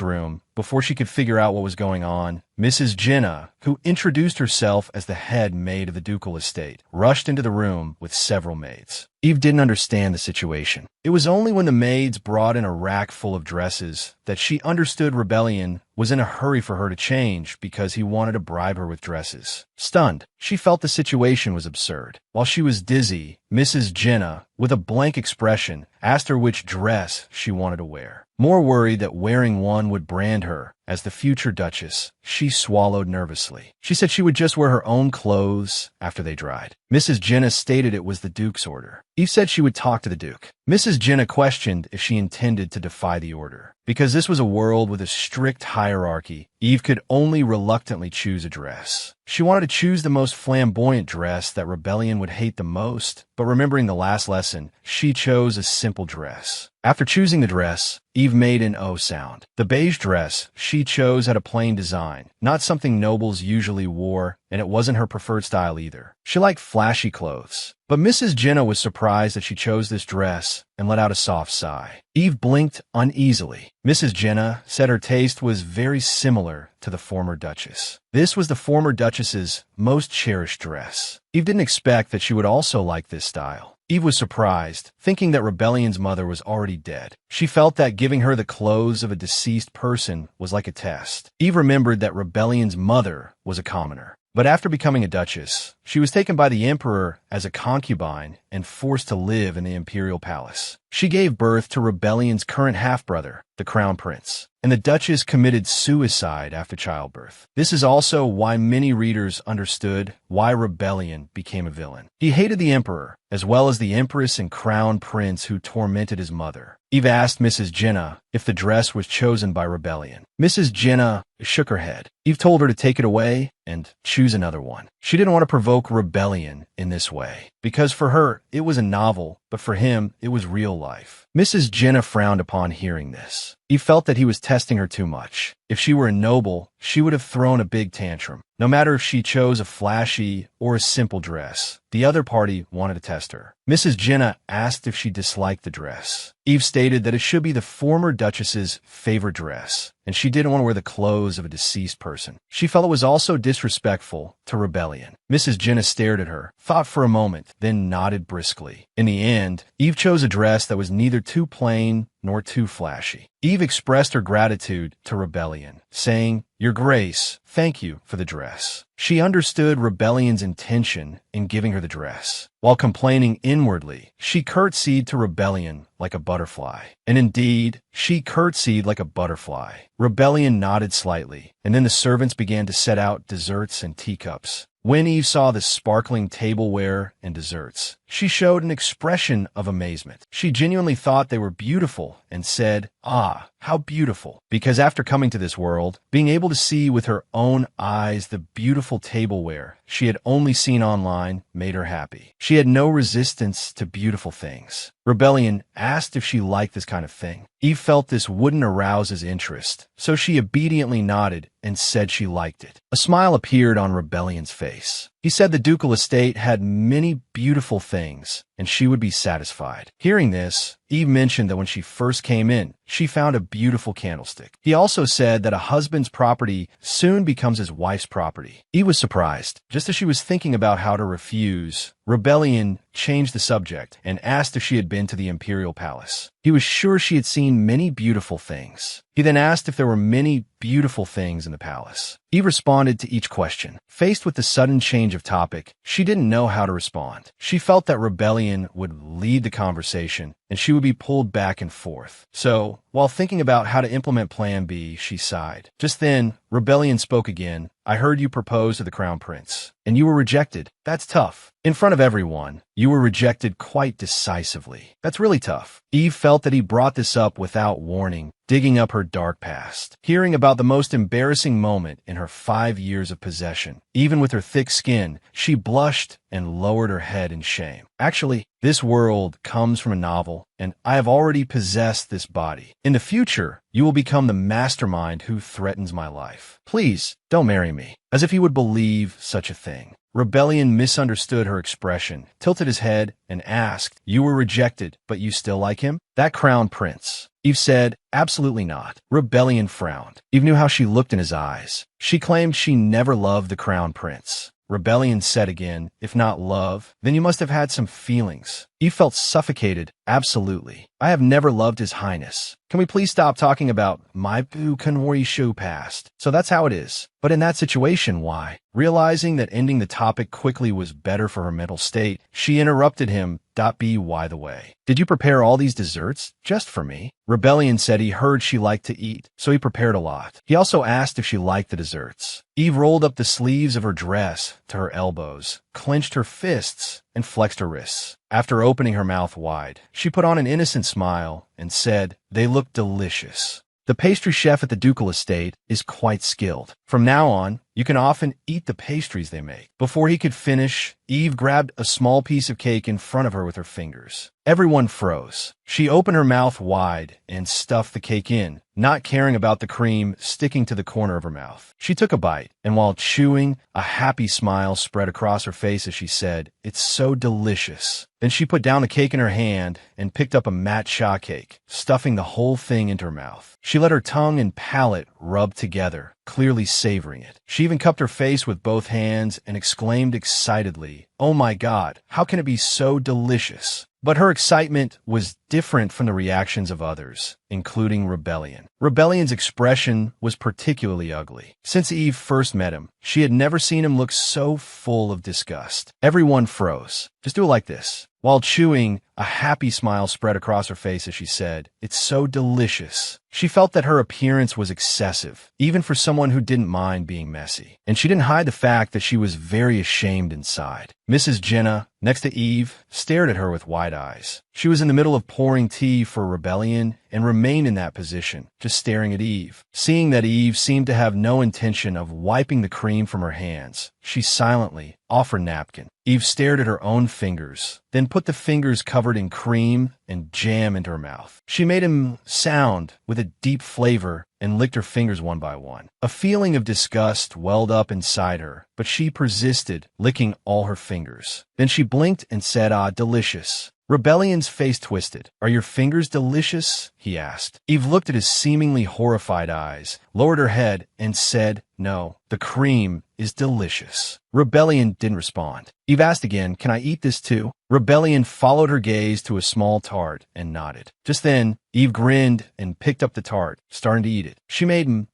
room, before she could figure out what was going on, Mrs. Jenna, who introduced herself as the head maid of the ducal estate, rushed into the room with several maids. Eve didn't understand the situation. It was only when the maids brought in a rack full of dresses that she understood Rebellion was in a hurry for her to change because he wanted to bribe her with dresses. Stunned, she felt the situation was absurd. While she was dizzy, Mrs. Jenna, with a blank expression, asked her which dress she wanted to wear. More worried that wearing one would brand her as the future Duchess, she swallowed nervously. She said she would just wear her own clothes after they dried. Mrs. Jenna stated it was the Duke's order. Eve said she would talk to the Duke. Mrs. Jenna questioned if she intended to defy the order. Because this was a world with a strict hierarchy, Eve could only reluctantly choose a dress. She wanted to choose the most flamboyant dress that Rebellion would hate the most, but remembering the last lesson, she chose a simple dress. After choosing the dress, Eve made an O sound. The beige dress she chose had a plain design, not something nobles usually wore, and it wasn't her preferred style either. She liked flashy clothes. But Mrs. Jenna was surprised that she chose this dress and let out a soft sigh. Eve blinked uneasily. Mrs. Jenna said her taste was very similar to the former Duchess. This was the former Duchess's most cherished dress. Eve didn't expect that she would also like this style. Eve was surprised, thinking that Rebellion's mother was already dead. She felt that giving her the clothes of a deceased person was like a test. Eve remembered that Rebellion's mother was a commoner. But after becoming a duchess, she was taken by the emperor as a concubine and forced to live in the imperial palace. She gave birth to Rebellion's current half-brother, the crown prince, and the duchess committed suicide after childbirth. This is also why many readers understood why Rebellion became a villain. He hated the emperor, as well as the empress and crown prince who tormented his mother. Eve asked Mrs. Jenna if the dress was chosen by Rebellion. Mrs. Jenna shook her head. Eve told her to take it away and choose another one. She didn't want to provoke Rebellion in this way, because for her, it was a novel, but for him, it was real life. Mrs. Jenna frowned upon hearing this. Eve felt that he was testing her too much. If she were a noble, she would have thrown a big tantrum. No matter if she chose a flashy or a simple dress, the other party wanted to test her. Mrs. Jenna asked if she disliked the dress. Eve stated that it should be the former Duchess's favorite dress, and she didn't want to wear the clothes of a deceased person. She felt it was also disrespectful to Rebellion. Mrs. Jenna stared at her, thought for a moment, then nodded briskly. In the end, Eve chose a dress that was neither too plain nor too flashy. Eve expressed her gratitude to Rebellion, saying, "Your Grace, thank you for the dress." She understood Rebellion's intention in giving her the dress. While complaining inwardly, she curtsied to Rebellion like a butterfly. And indeed, she curtsied like a butterfly. Rebellion nodded slightly, and then the servants began to set out desserts and teacups. When Eve saw the sparkling tableware and desserts, she showed an expression of amazement. She genuinely thought they were beautiful and said, "Ah, how beautiful." Because after coming to this world, being able to see with her own eyes the beautiful tableware she had only seen online made her happy. She had no resistance to beautiful things. Rebellion asked if she liked this kind of thing. Eve felt this wouldn't arouse his interest, so she obediently nodded and said she liked it. A smile appeared on Rebellion's face. He said the ducal estate had many beautiful things, and she would be satisfied. Hearing this, Eve mentioned that when she first came in, she found a beautiful candlestick. He also said that a husband's property soon becomes his wife's property. Eve was surprised. Just as she was thinking about how to refuse, Rebellion changed the subject and asked if she had been to the imperial palace. He was sure she had seen many beautiful things. He then asked if there were many beautiful things in the palace. Eve responded to each question. Faced with the sudden change of topic, she didn't know how to respond. She felt that Rebellion would lead the conversation, and she would be pulled back and forth. So, while thinking about how to implement Plan B, she sighed. Just then, Rebellion spoke again. "I heard you propose to the crown prince, and you were rejected. That's tough. In front of everyone, you were rejected quite decisively. That's really tough." Eve felt that he brought this up without warning, digging up her dark past. Hearing about the most embarrassing moment in her 5 years of possession, even with her thick skin, she blushed and lowered her head in shame. "Actually, this world comes from a novel, and I have already possessed this body. In the future, You will become the mastermind who threatens my life. Please, don't marry me. As if he would believe such a thing. Rebellion misunderstood her expression, tilted his head, and asked, "You were rejected, but you still like him?" "That crown prince." Eve said, "Absolutely not." Rebellion frowned. Eve knew how she looked in his eyes. She claimed she never loved the crown prince. Rebellion said again, "If not love, then you must have had some feelings." Eve felt suffocated. "Absolutely. I have never loved his highness. Can we please stop talking about my Kanwari show past?" "So that's how it is. But in that situation, why?" Realizing that ending the topic quickly was better for her mental state, she interrupted him. By the way, did you prepare all these desserts just for me?" Rebellion said he heard she liked to eat, so he prepared a lot. He also asked if she liked the desserts. Eve rolled up the sleeves of her dress to her elbows, clenched her fists, and flexed her wrists. After opening her mouth wide, she put on an innocent smile and said, "They look delicious." The pastry chef at the ducal estate is quite skilled. From now on, you can often eat the pastries they make. Before he could finish, Eve grabbed a small piece of cake in front of her with her fingers. Everyone froze. She opened her mouth wide and stuffed the cake in, not caring about the cream sticking to the corner of her mouth. She took a bite, and while chewing, a happy smile spread across her face as she said, "It's so delicious." Then she put down the cake in her hand and picked up a matcha cake, stuffing the whole thing into her mouth. She let her tongue and palate rub together, clearly savoring it. She even cupped her face with both hands and exclaimed excitedly, "Oh my God, how can it be so delicious?" But her excitement was different from the reactions of others, including Rebellion. Rebellion's expression was particularly ugly. Since Eve first met him, she had never seen him look so full of disgust. Everyone froze. "Just do it like this." While chewing, a happy smile spread across her face as she said, "It's so delicious." She felt that her appearance was excessive, even for someone who didn't mind being messy. And she didn't hide the fact that she was very ashamed inside. Mrs. Jenna, next to Eve, stared at her with wide eyes. She was in the middle of pouring tea for Rebellion and remained in that position, just staring at Eve. Seeing that Eve seemed to have no intention of wiping the cream from her hands, she silently offered a napkin. Eve stared at her own fingers, then put the fingers covered in cream and jam into her mouth. She made him sound with a deep flavor and licked her fingers one by one. A feeling of disgust welled up inside her, but she persisted, licking all her fingers. Then she blinked and said, "Ah, delicious." Rebellion's face twisted. "Are your fingers delicious?" he asked. Eve looked at his seemingly horrified eyes, lowered her head, and said, "No, the cream is delicious." Rebellion didn't respond. Eve asked again, "Can I eat this too?" Rebellion followed her gaze to a small tart and nodded. Just then, Eve grinned and picked up the tart, starting to eat it. She made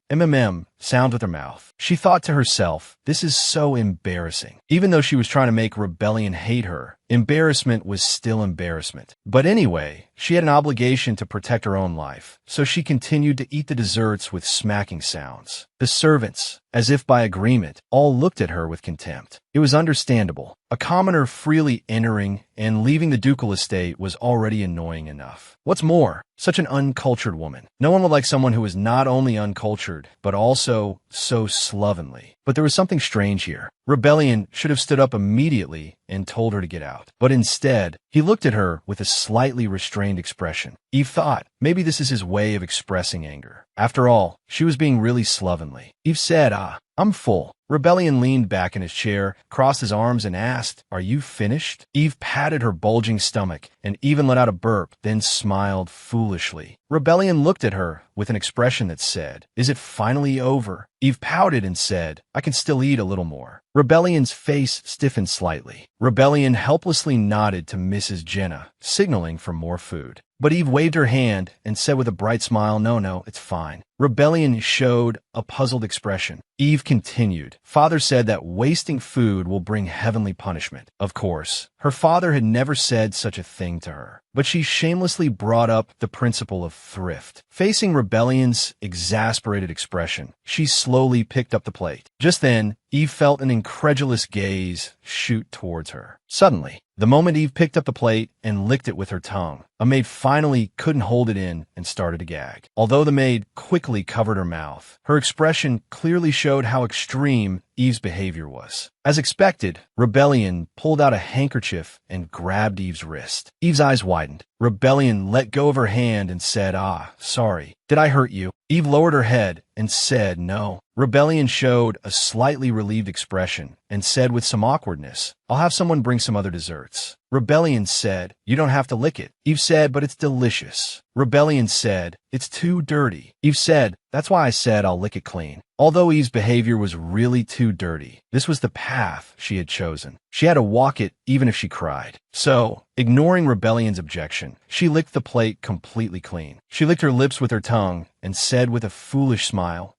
sound with her mouth. She thought to herself, "This is so embarrassing." Even though she was trying to make Rebellion hate her, embarrassment was still embarrassment. But anyway, she had an obligation to protect her own life, so she continued to eat the desserts with smacking sounds. The servants, as if by agreement, all looked at her with contempt. It was understandable. A commoner freely entering and leaving the ducal estate was already annoying enough. What's more, such an uncultured woman. No one would like someone who was not only uncultured, but also so slovenly. But there was something strange here. Rebellion should have stood up immediately and told her to get out. But instead, he looked at her with a slightly restrained expression. Eve thought, maybe this is his way of expressing anger. After all, she was being really slovenly. Eve said, "I'm full." Rebellion leaned back in his chair, crossed his arms, and asked, "Are you finished?" Eve patted her bulging stomach and even let out a burp, then smiled foolishly. Rebellion looked at her with an expression that said, "Is it finally over?" Eve pouted and said, "I can still eat a little more." Rebellion's face stiffened slightly. Rebellion helplessly nodded to Mrs. Jenna, signaling for more food. But Eve waved her hand and said with a bright smile, No, it's fine." Rebellion showed a puzzled expression. Eve continued, "Father said that wasting food will bring heavenly punishment." Of course, her father had never said such a thing to her, but she shamelessly brought up the principle of thrift. Facing Rebellion's exasperated expression, she slowly picked up the plate. Just then, Eve felt an incredulous gaze shoot towards her. Suddenly, the moment Eve picked up the plate and licked it with her tongue, A maid finally couldn't hold it in and started to gag. Although the maid quickly covered her mouth, her expression clearly showed how extreme Eve's behavior was. As expected, Rebellion pulled out a handkerchief and grabbed Eve's wrist. Eve's eyes widened. Rebellion let go of her hand and said, sorry. Did I hurt you? Eve lowered her head and said no. Rebellion showed a slightly relieved expression and said with some awkwardness, I'll have someone bring some other desserts. Rebellion said, you don't have to lick it. Eve said, but it's delicious. Rebellion said, it's too dirty. Eve said, that's why I said I'll lick it clean. Although Eve's behavior was really too dirty, this was the path she had chosen. She had to walk it even if she cried. So, ignoring Rebellion's objection, she licked the plate completely clean. She licked her lips with her tongue and said with a foolish smile,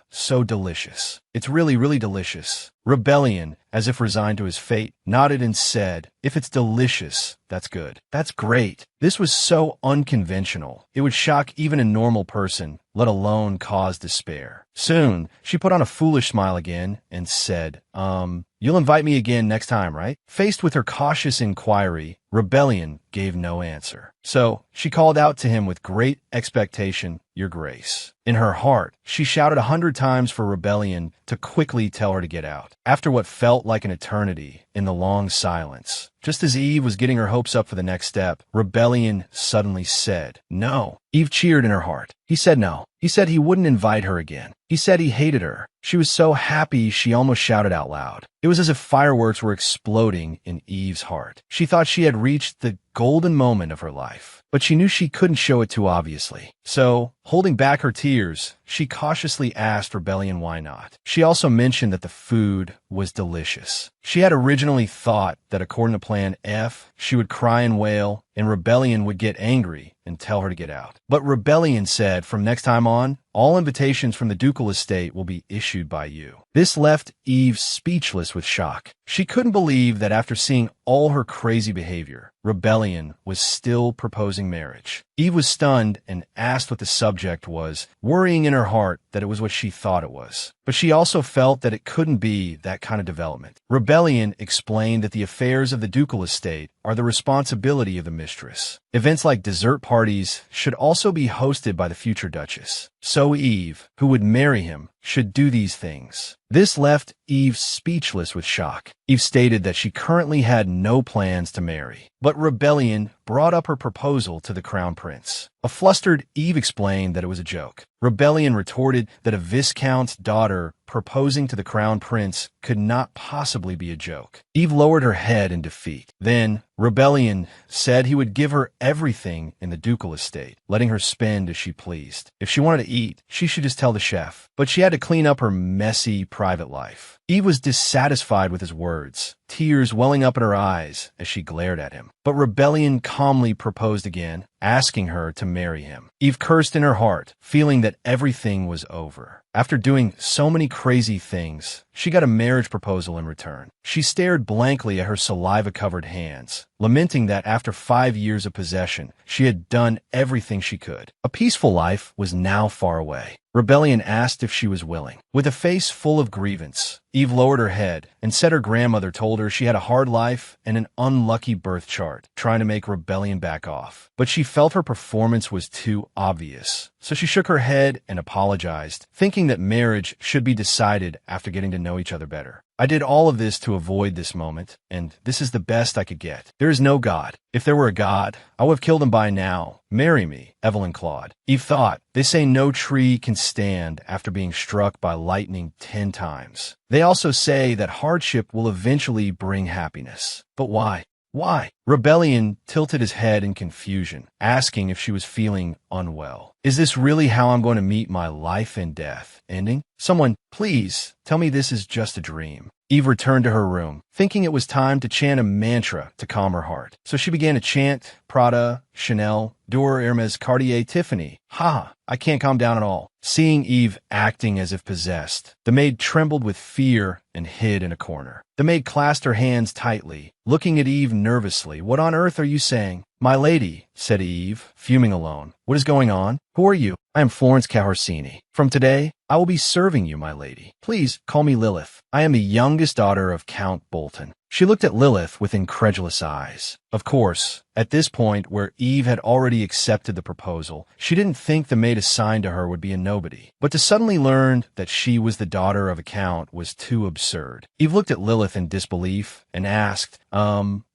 so delicious. It's really, really delicious. Rebellion, as if resigned to his fate, nodded and said, if it's delicious, that's good. That's great. This was so unconventional. It would shock even a normal person, let alone cause despair. Soon, she put on a foolish smile again and said, you'll invite me again next time, right? Faced with her cautious inquiry, Rebellion gave no answer. So, she called out to him with great expectation, Your Grace. In her heart, she shouted 100 times for Rebellion to quickly tell her to get out. After what felt like an eternity, in the long silence, just as Eve was getting her hopes up for the next step, Rebellion suddenly said, no. Eve cheered in her heart. He said no. He said he wouldn't invite her again. He said he hated her. She was so happy she almost shouted out loud. It was as if fireworks were exploding in Eve's heart. She thought she had reached the golden moment of her life, but she knew she couldn't show it too obviously. So, holding back her tears, she cautiously asked Rebellion why not. She also mentioned that the food was delicious. She had originally thought that according to Plan F, she would cry and wail, and Rebellion would get angry and tell her to get out. But Rebellion said from next time on, all invitations from the ducal estate will be issued by you. This left Eve speechless with shock. She couldn't believe that after seeing all her crazy behavior, Rebellion was still proposing marriage. Eve was stunned and asked what the subject was, worrying in her heart that it was what she thought it was. But she also felt that it couldn't be that kind of development. Rebellion explained that the affairs of the ducal estate are the responsibility of the mistress. Events like dessert parties should also be hosted by the future duchess. So Eve, who would marry him, should do these things. This left Eve speechless with shock. Eve stated that she currently had no plans to marry, but Rebellion brought up her proposal to the crown prince. A flustered Eve explained that it was a joke. Rebellion retorted that a viscount's daughter proposing to the crown prince could not possibly be a joke. Eve lowered her head in defeat. Then, Rebellion said he would give her everything in the ducal estate, letting her spend as she pleased. If she wanted to eat, she should just tell the chef. But she had to clean up her messy private life. Eve was dissatisfied with his words, tears welling up in her eyes as she glared at him. But Rebellion calmly proposed again, asking her to marry him. Eve cursed in her heart, feeling that everything was over. After doing so many crazy things, she got a marriage proposal in return. She stared blankly at her saliva-covered hands, lamenting that after 5 years of possession, she had done everything she could. A peaceful life was now far away. Rebellion asked if she was willing. With a face full of grievance, Eve lowered her head and said her grandmother told her she had a hard life and an unlucky birth chart, trying to make Rebellion back off. But she felt her performance was too obvious, so she shook her head and apologized, thinking that marriage should be decided after getting to know each other better. I did all of this to avoid this moment, and this is the best I could get. There is no God. If there were a God, I would have killed him by now. Marry me, Evelyn Claude. Eve thought, they say no tree can stand after being struck by lightning 10 times. They also say that hardship will eventually bring happiness. But why? Why? Rebellion tilted his head in confusion, asking if she was feeling unwell. Is this really how I'm going to meet my life and death ending? Someone, please, tell me this is just a dream. Eve returned to her room, thinking it was time to chant a mantra to calm her heart. So she began to chant Prada, Chanel, Dior, Hermes, Cartier, Tiffany. I can't calm down at all. Seeing Eve acting as if possessed, the maid trembled with fear and hid in a corner. The maid clasped her hands tightly, looking at Eve nervously. What on earth are you saying? My lady, said Eve, fuming alone. What is going on? Who are you? I am Florence Cahorsini. From today, I will be serving you, my lady. Please call me Lilith. I am the youngest daughter of Count Bolton. She looked at Lilith with incredulous eyes. Of course, at this point where Eve had already accepted the proposal, she didn't think the mate assigned to her would be a nobody. But to suddenly learn that she was the daughter of a count was too absurd. Eve looked at Lilith in disbelief and asked,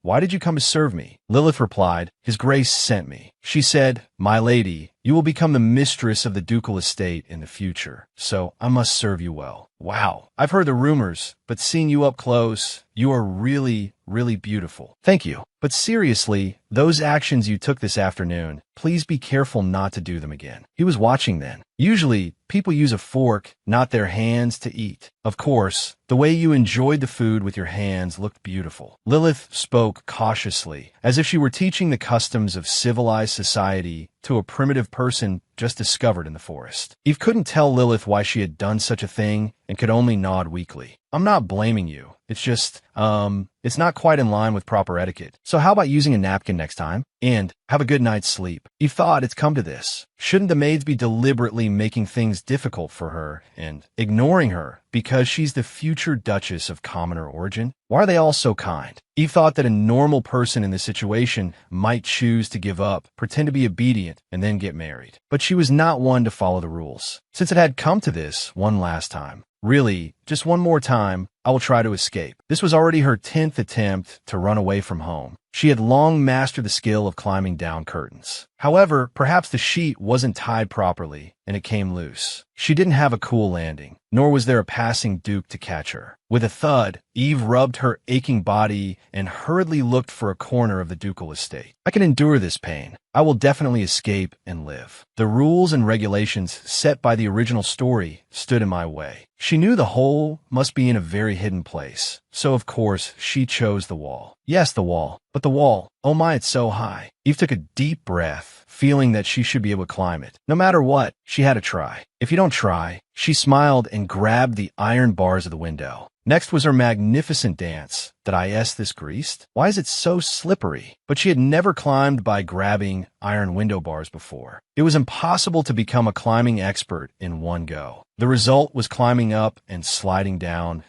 why did you come to serve me? Lilith replied, His Grace sent me. She said, My lady, you will become the mistress of the ducal estate in the future, so I must serve you well. Wow, I've heard the rumors, but seeing you up close, you are really, really beautiful. Thank you. But seriously, those actions you took this afternoon, please be careful not to do them again. He was watching then. Usually, people use a fork, not their hands, to eat. Of course, the way you enjoyed the food with your hands looked beautiful. Lilith spoke cautiously, as if she were teaching the customs of civilized society to a primitive person just discovered in the forest. Eve couldn't tell Lilith why she had done such a thing and could only nod weakly. I'm not blaming you. It's just, it's not quite in line with proper etiquette. So how about using a napkin next time? And have a good night's sleep. Eve thought it's come to this. Shouldn't the maids be deliberately making things difficult for her and ignoring her because she's the future Duchess of commoner origin? Why are they all so kind? Eve thought that a normal person in this situation might choose to give up, pretend to be obedient, and then get married. But she was not one to follow the rules. Since it had come to this one last time, really, just one more time, I will try to escape. This was already her 10th attempt to run away from home. She had long mastered the skill of climbing down curtains. However, perhaps the sheet wasn't tied properly, and it came loose. She didn't have a cool landing, nor was there a passing duke to catch her. With a thud, Eve rubbed her aching body and hurriedly looked for a corner of the ducal estate. I can endure this pain. I will definitely escape and live. The rules and regulations set by the original story stood in my way. She knew the hole must be in a very hidden place, so of course she chose the wall. Yes, the wall. But the wall, oh my, it's so high. Eve took a deep breath, feeling that she should be able to climb it. No matter what, she had to try. If you don't try, she smiled and grabbed the iron bars of the window. Next was her magnificent dance. Did I ask this greased? Why is it so slippery? But she had never climbed by grabbing iron window bars before. It was impossible to become a climbing expert in one go. The result was climbing up and sliding down,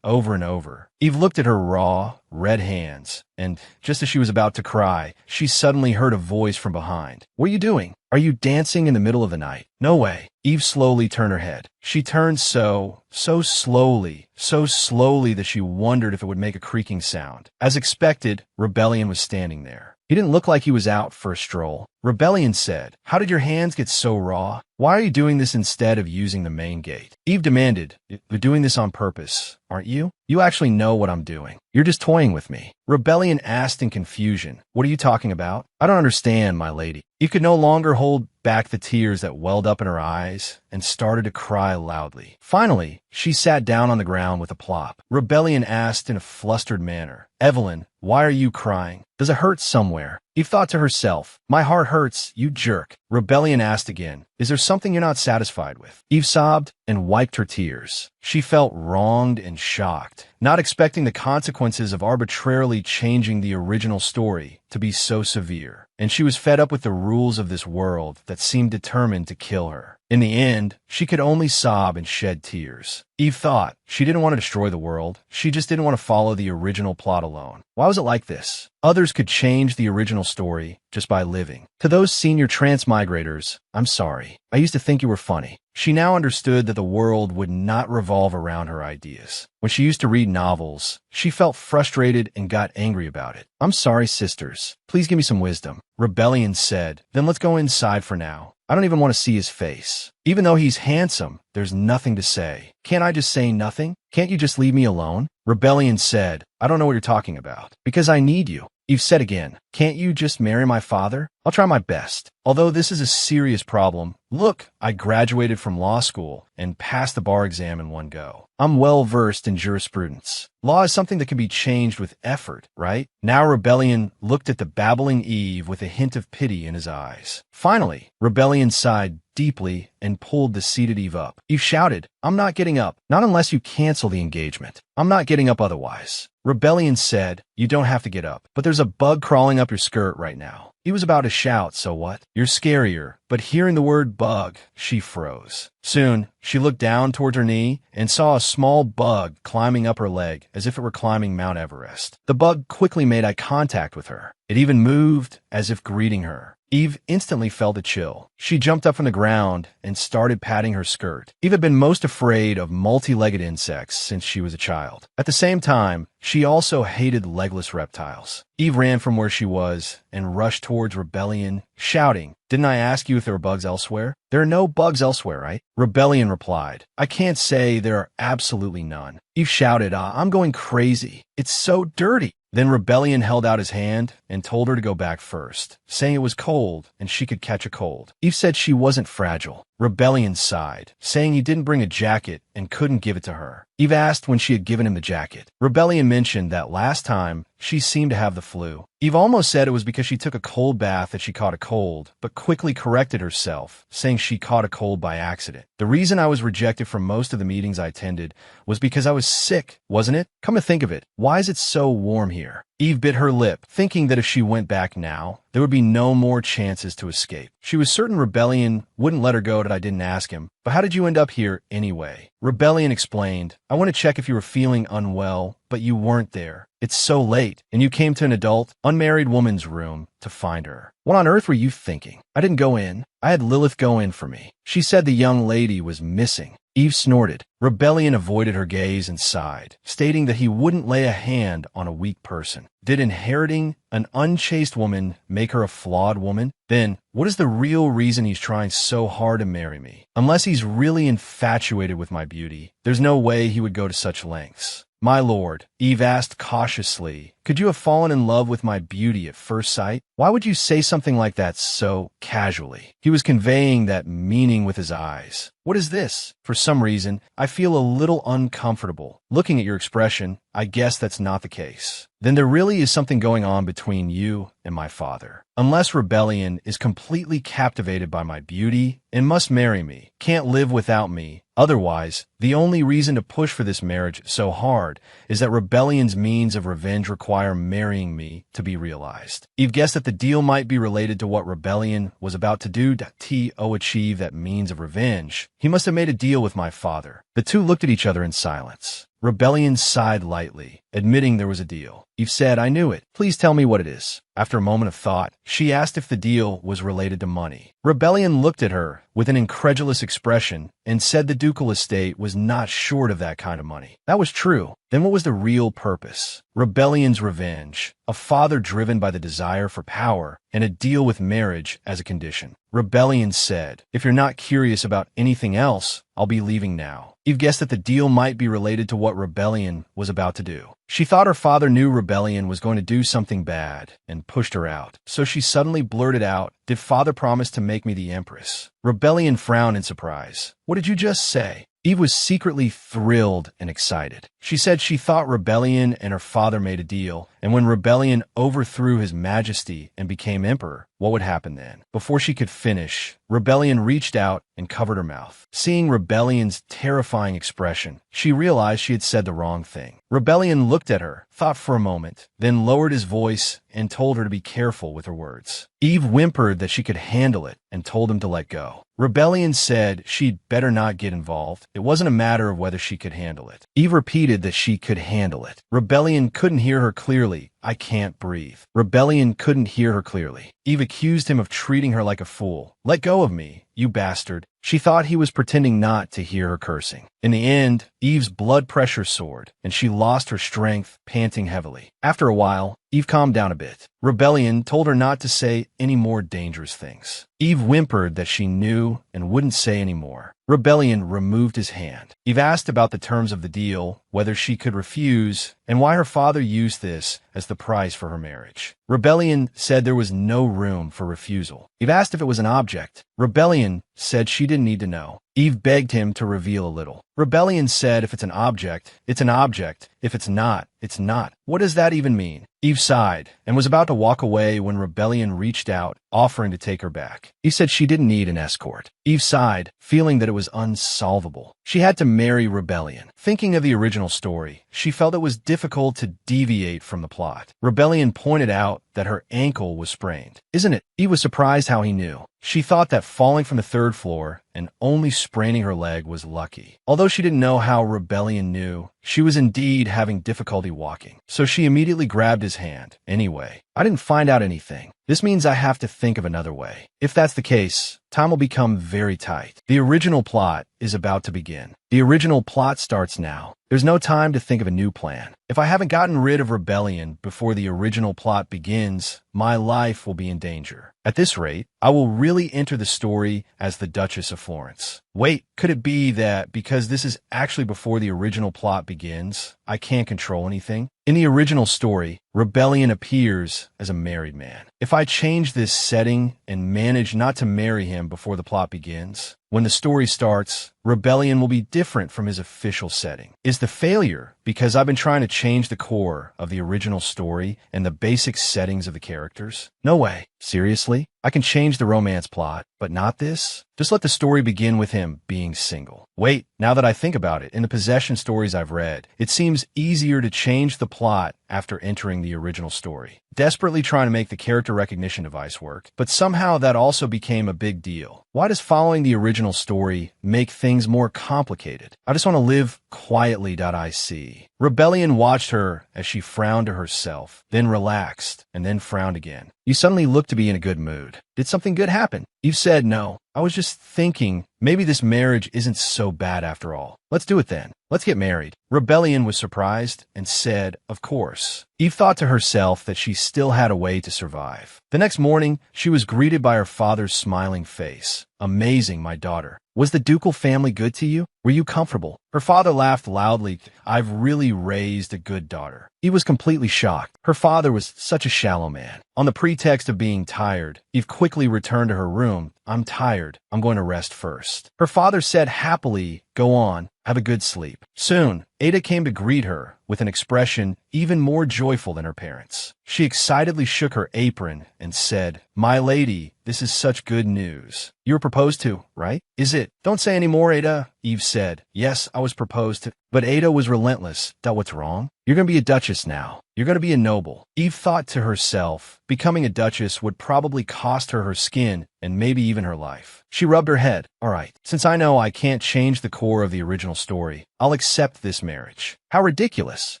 over and over. Eve looked at her raw, red hands, and just as she was about to cry, she suddenly heard a voice from behind. What are you doing? Are you dancing in the middle of the night? No way. Eve slowly turned her head. She turned so slowly that she wondered if it would make a creaking sound. As expected, Rebellion was standing there. He didn't look like he was out for a stroll. Rebellion said, How did your hands get so raw? Why are you doing this instead of using the main gate? Eve demanded, You're doing this on purpose, aren't you? You actually know what I'm doing. You're just toying with me. Rebellion asked in confusion, What are you talking about? I don't understand, my lady. Eve could no longer hold back the tears that welled up in her eyes and started to cry loudly. Finally, she sat down on the ground with a plop. Rebellion asked in a flustered manner, Evelyn, why are you crying? Does it hurt somewhere? Eve thought to herself, My heart hurts, you jerk. Rebellion asked again, Is there something you're not satisfied with? Eve sobbed and wiped her tears. She felt wronged and shocked, not expecting the consequences of arbitrarily changing the original story to be so severe. And she was fed up with the rules of this world that seemed determined to kill her. In the end, she could only sob and shed tears. Eve thought she didn't want to destroy the world. She just didn't want to follow the original plot alone. Why was it like this? Others could change the original story just by living. To those senior transmigrators, I'm sorry. I used to think you were funny. She now understood that the world would not revolve around her ideas. When she used to read novels, she felt frustrated and got angry about it. I'm sorry, sisters. Please give me some wisdom. Rebellion said, Then let's go inside for now. I don't even want to see his face. Even though he's handsome, there's nothing to say. Can't I just say nothing? Can't you just leave me alone? Rebellion said, I don't know what you're talking about. Because I need you. Eve said again, Can't you just marry my father? I'll try my best. Although this is a serious problem, look, I graduated from law school and passed the bar exam in one go. I'm well versed in jurisprudence. Law is something that can be changed with effort, right? Now Rebellion looked at the babbling Eve with a hint of pity in his eyes. Finally, Rebellion sighed deeply and pulled the seated Eve up. Eve shouted, I'm not getting up, not unless you cancel the engagement. I'm not getting up otherwise. Rebellion said, you don't have to get up, but there's a bug crawling up your skirt right now. He was about to shout, so what? You're scarier. But hearing the word bug, she froze. Soon, she looked down towards her knee and saw a small bug climbing up her leg as if it were climbing Mount Everest. The bug quickly made eye contact with her. It even moved as if greeting her. Eve instantly felt a chill. She jumped up from the ground and started patting her skirt. Eve had been most afraid of multi-legged insects since she was a child. At the same time, she also hated legless reptiles. Eve ran from where she was and rushed towards Rebellion, shouting, "Didn't I ask you if there were bugs elsewhere?" "There are no bugs elsewhere, right?" Rebellion replied, "I can't say there are absolutely none." Eve shouted, "I'm going crazy. It's so dirty." Then Rebellion held out his hand and told her to go back first, saying it was cold and she could catch a cold. Eve said she wasn't fragile. Rebellion sighed, saying he didn't bring a jacket and couldn't give it to her. Eve asked when she had given him the jacket. Rebellion mentioned that last time she seemed to have the flu. Eve almost said it was because she took a cold bath that she caught a cold, but quickly corrected herself, saying she caught a cold by accident. "The reason I was rejected from most of the meetings I attended was because I was sick, wasn't it? Come to think of it, why is it so warm here?" Eve bit her lip, thinking that if she went back now, there would be no more chances to escape. She was certain Rebellion wouldn't let her go that I didn't ask him. "But how did you end up here anyway?" Rebellion explained, "I want to check if you were feeling unwell, but you weren't there. It's so late, and you came to an adult, unmarried woman's room to find her. What on earth were you thinking? I didn't go in. I had Lilith go in for me. She said the young lady was missing." Eve snorted. Rebellion avoided her gaze and sighed, stating that he wouldn't lay a hand on a weak person. Did inheriting an unchaste woman make her a flawed woman? Then, what is the real reason he's trying so hard to marry me? Unless he's really infatuated with my beauty, there's no way he would go to such lengths. "My lord," Eve asked cautiously, "could you have fallen in love with my beauty at first sight? Why would you say something like that so casually?" He was conveying that meaning with his eyes. "What is this? For some reason, I feel a little uncomfortable. Looking at your expression, I guess that's not the case. Then there really is something going on between you and my father. Unless Rebellion is completely captivated by my beauty and must marry me, can't live without me. Otherwise, the only reason to push for this marriage so hard is that Rebellion's means of revenge require marrying me to be realized." Eve guessed that the deal might be related to what Rebellion was about to do to achieve that means of revenge. He must have made a deal with my father. The two looked at each other in silence. Rebellion sighed lightly, admitting there was a deal. Eve said, "I knew it. Please tell me what it is." After a moment of thought, she asked if the deal was related to money. Rebellion looked at her with an incredulous expression and said the ducal estate was not short of that kind of money. That was true. Then what was the real purpose? Rebellion's revenge, a father driven by the desire for power, and a deal with marriage as a condition. Rebellion said, "If you're not curious about anything else, I'll be leaving now." Eve guessed that the deal might be related to what Rebellion was about to do. She thought her father knew Rebellion was going to do something bad and pushed her out. So she suddenly blurted out, "Did father promise to make me the empress?" Rebellion frowned in surprise. "What did you just say?" Eve was secretly thrilled and excited. She said she thought Rebellion and her father made a deal, and when Rebellion overthrew his majesty and became emperor, what would happen then? Before she could finish, Rebellion reached out and covered her mouth. Seeing Rebellion's terrifying expression, she realized she had said the wrong thing. Rebellion looked at her, thought for a moment, then lowered his voice and told her to be careful with her words. Eve whimpered that she could handle it and told him to let go. Rebellion said she'd better not get involved. It wasn't a matter of whether she could handle it. Eve repeated that she could handle it. Rebellion couldn't hear her clearly. "I can't breathe." Rebellion couldn't hear her clearly. Eve accused him of treating her like a fool. "Let go of me, you bastard." She thought he was pretending not to hear her cursing. In the end, Eve's blood pressure soared, and she lost her strength, panting heavily. After a while, Eve calmed down a bit. Rebellion told her not to say any more dangerous things. Eve whimpered that she knew and wouldn't say any more. Rebellion removed his hand. Eve asked about the terms of the deal, whether she could refuse, and why her father used this as the price for her marriage. Rebellion said there was no room for refusal. Eve asked if it was an object. Rebellion said she didn't need to know. Eve begged him to reveal a little. Rebellion said if it's an object, it's an object. If it's not, it's not. What does that even mean? Eve sighed and was about to walk away when Rebellion reached out, offering to take her back. He said she didn't need an escort. Eve sighed, feeling that it was unsolvable. She had to marry Rebellion. Thinking of the original story, she felt it was difficult to deviate from the plot. Rebellion pointed out that her ankle was sprained. Isn't it? Eve was surprised how he knew. She thought that falling from the third floor and only spraining her leg was lucky. Although she didn't know how Rebellion knew, she was indeed having difficulty walking. So she immediately grabbed his hand. Anyway, I didn't find out anything. This means I have to think of another way. If that's the case, time will become very tight. The original plot is about to begin. The original plot starts now. There's no time to think of a new plan. If I haven't gotten rid of Rebellion before the original plot begins, my life will be in danger. At this rate, I will really enter the story as the Duchess of Florence. Wait, could it be that because this is actually before the original plot begins, I can't control anything? In the original story, Rebellion appears as a married man. If I change this setting and manage not to marry him before the plot begins, when the story starts, Rebellion will be different from his official setting. Is the failure because I've been trying to change the core of the original story and the basic settings of the characters? No way. Seriously? I can change the romance plot, but not this? Just let the story begin with him being single. Wait, now that I think about it, in the possession stories I've read, it seems easier to change the plot after entering the original story. Desperately trying to make the character recognition device work, but somehow that also became a big deal. Why does following the original story make things more complicated? I just want to live quietly.ic. Rebellion watched her as she frowned to herself, then relaxed, and then frowned again. You suddenly look to be in a good mood. Did something good happen? Eve said no. I was just thinking, maybe this marriage isn't so bad after all. Let's do it then. Let's get married. Rebellion was surprised and said, of course. Eve thought to herself that she still had a way to survive. The next morning, she was greeted by her father's smiling face. Amazing, my daughter. Was the ducal family good to you? Were you comfortable? Her father laughed loudly. I've really raised a good daughter. Eve was completely shocked. Her father was such a shallow man. On the pretext of being tired, Eve quickly returned to her room. I'm tired. I'm going to rest first. Her father said happily, go on. Have a good sleep. Soon, Ada came to greet her with an expression even more joyful than her parents. She excitedly shook her apron and said, my lady, this is such good news. You were proposed to, right? Is it? Don't say any more, Ada, Eve said. Yes, I was proposed to. But Ada was relentless. What's wrong? You're going to be a duchess now. You're going to be a noble. Eve thought to herself, becoming a duchess would probably cost her her skin and maybe even her life. She rubbed her head. All right, since I know I can't change the core of the original story, I'll accept this marriage. How ridiculous.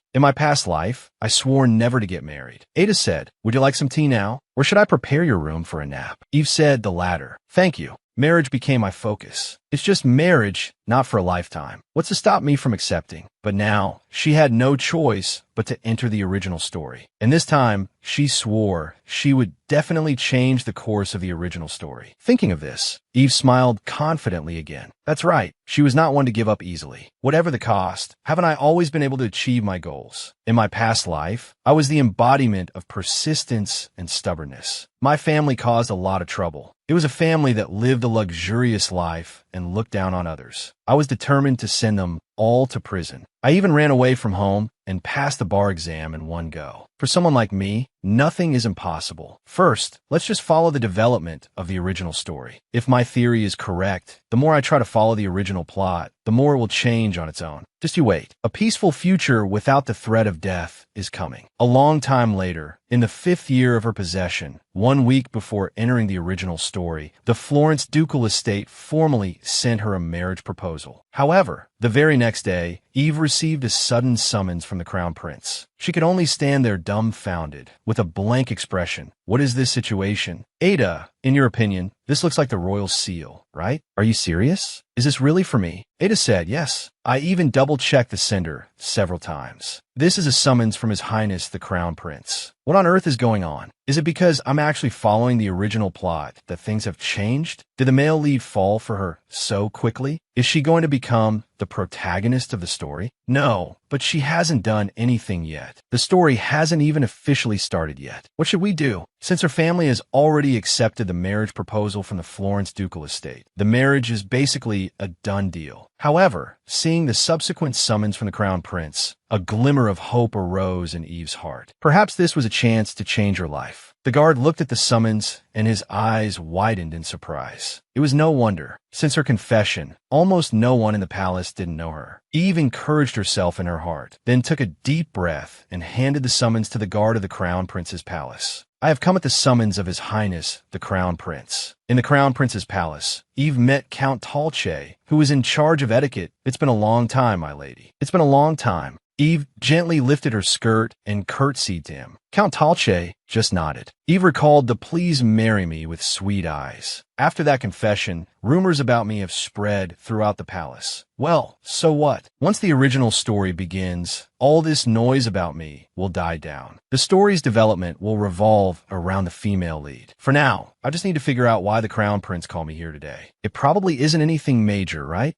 In my past life, I swore never to get married. Ada said, would you like some tea now? Or should I prepare your room for a nap? Eve said the latter. Thank you. Marriage became my focus. It's just marriage, not for a lifetime. What's to stop me from accepting? But now, she had no choice but to enter the original story. And this time, she swore she would definitely change the course of the original story. Thinking of this, Eve smiled confidently again. That's right. She was not one to give up easily. Whatever the cost, haven't I always been able to achieve my goals? In my past life, I was the embodiment of persistence and stubbornness. My family caused a lot of trouble. It was a family that lived a luxurious life and looked down on others. I was determined to send them all to prison. I even ran away from home and passed the bar exam in one go. For someone like me, nothing is impossible. First, let's just follow the development of the original story. If my theory is correct, the more I try to follow the original plot, the more it will change on its own. Just you wait. A peaceful future without the threat of death is coming. A long time later, in the 5th year of her possession, 1 week before entering the original story, the Florence ducal estate formally sent her a marriage proposal. However, the very next day, Eve received a sudden summons from the crown prince. She could only stand there dumbfounded, with a blank expression. What is this situation? Ada, in your opinion, this looks like the royal seal, right? Are you serious? Is this really for me? Ada said, yes. I even double-checked the sender several times. This is a summons from His Highness the Crown Prince. What on earth is going on? Is it because I'm actually following the original plot that things have changed? Did the male lead fall for her so quickly? Is she going to become the protagonist of the story? No, but she hasn't done anything yet. The story hasn't even officially started yet. What should we do? Since her family has already accepted the marriage proposal from the Florence ducal estate, the marriage is basically a done deal. However, seeing the subsequent summons from the Crown Prince, a glimmer of hope arose in Eve's heart. Perhaps this was a chance to change her life. The guard looked at the summons, and his eyes widened in surprise. It was no wonder. Since her confession, almost no one in the palace didn't know her. Eve encouraged herself in her heart, then took a deep breath and handed the summons to the guard of the Crown Prince's palace. I have come at the summons of His Highness, the Crown Prince. In the Crown Prince's palace, Eve met Count Talche, who was in charge of etiquette. It's been a long time, my lady. It's been a long time. Eve gently lifted her skirt and curtsied to him. Count Talche just nodded. Eve recalled the "please marry me" with sweet eyes. After that confession, rumors about me have spread throughout the palace. Well, so what? Once the original story begins, all this noise about me will die down. The story's development will revolve around the female lead. For now, I just need to figure out why the Crown Prince called me here today. It probably isn't anything major, right?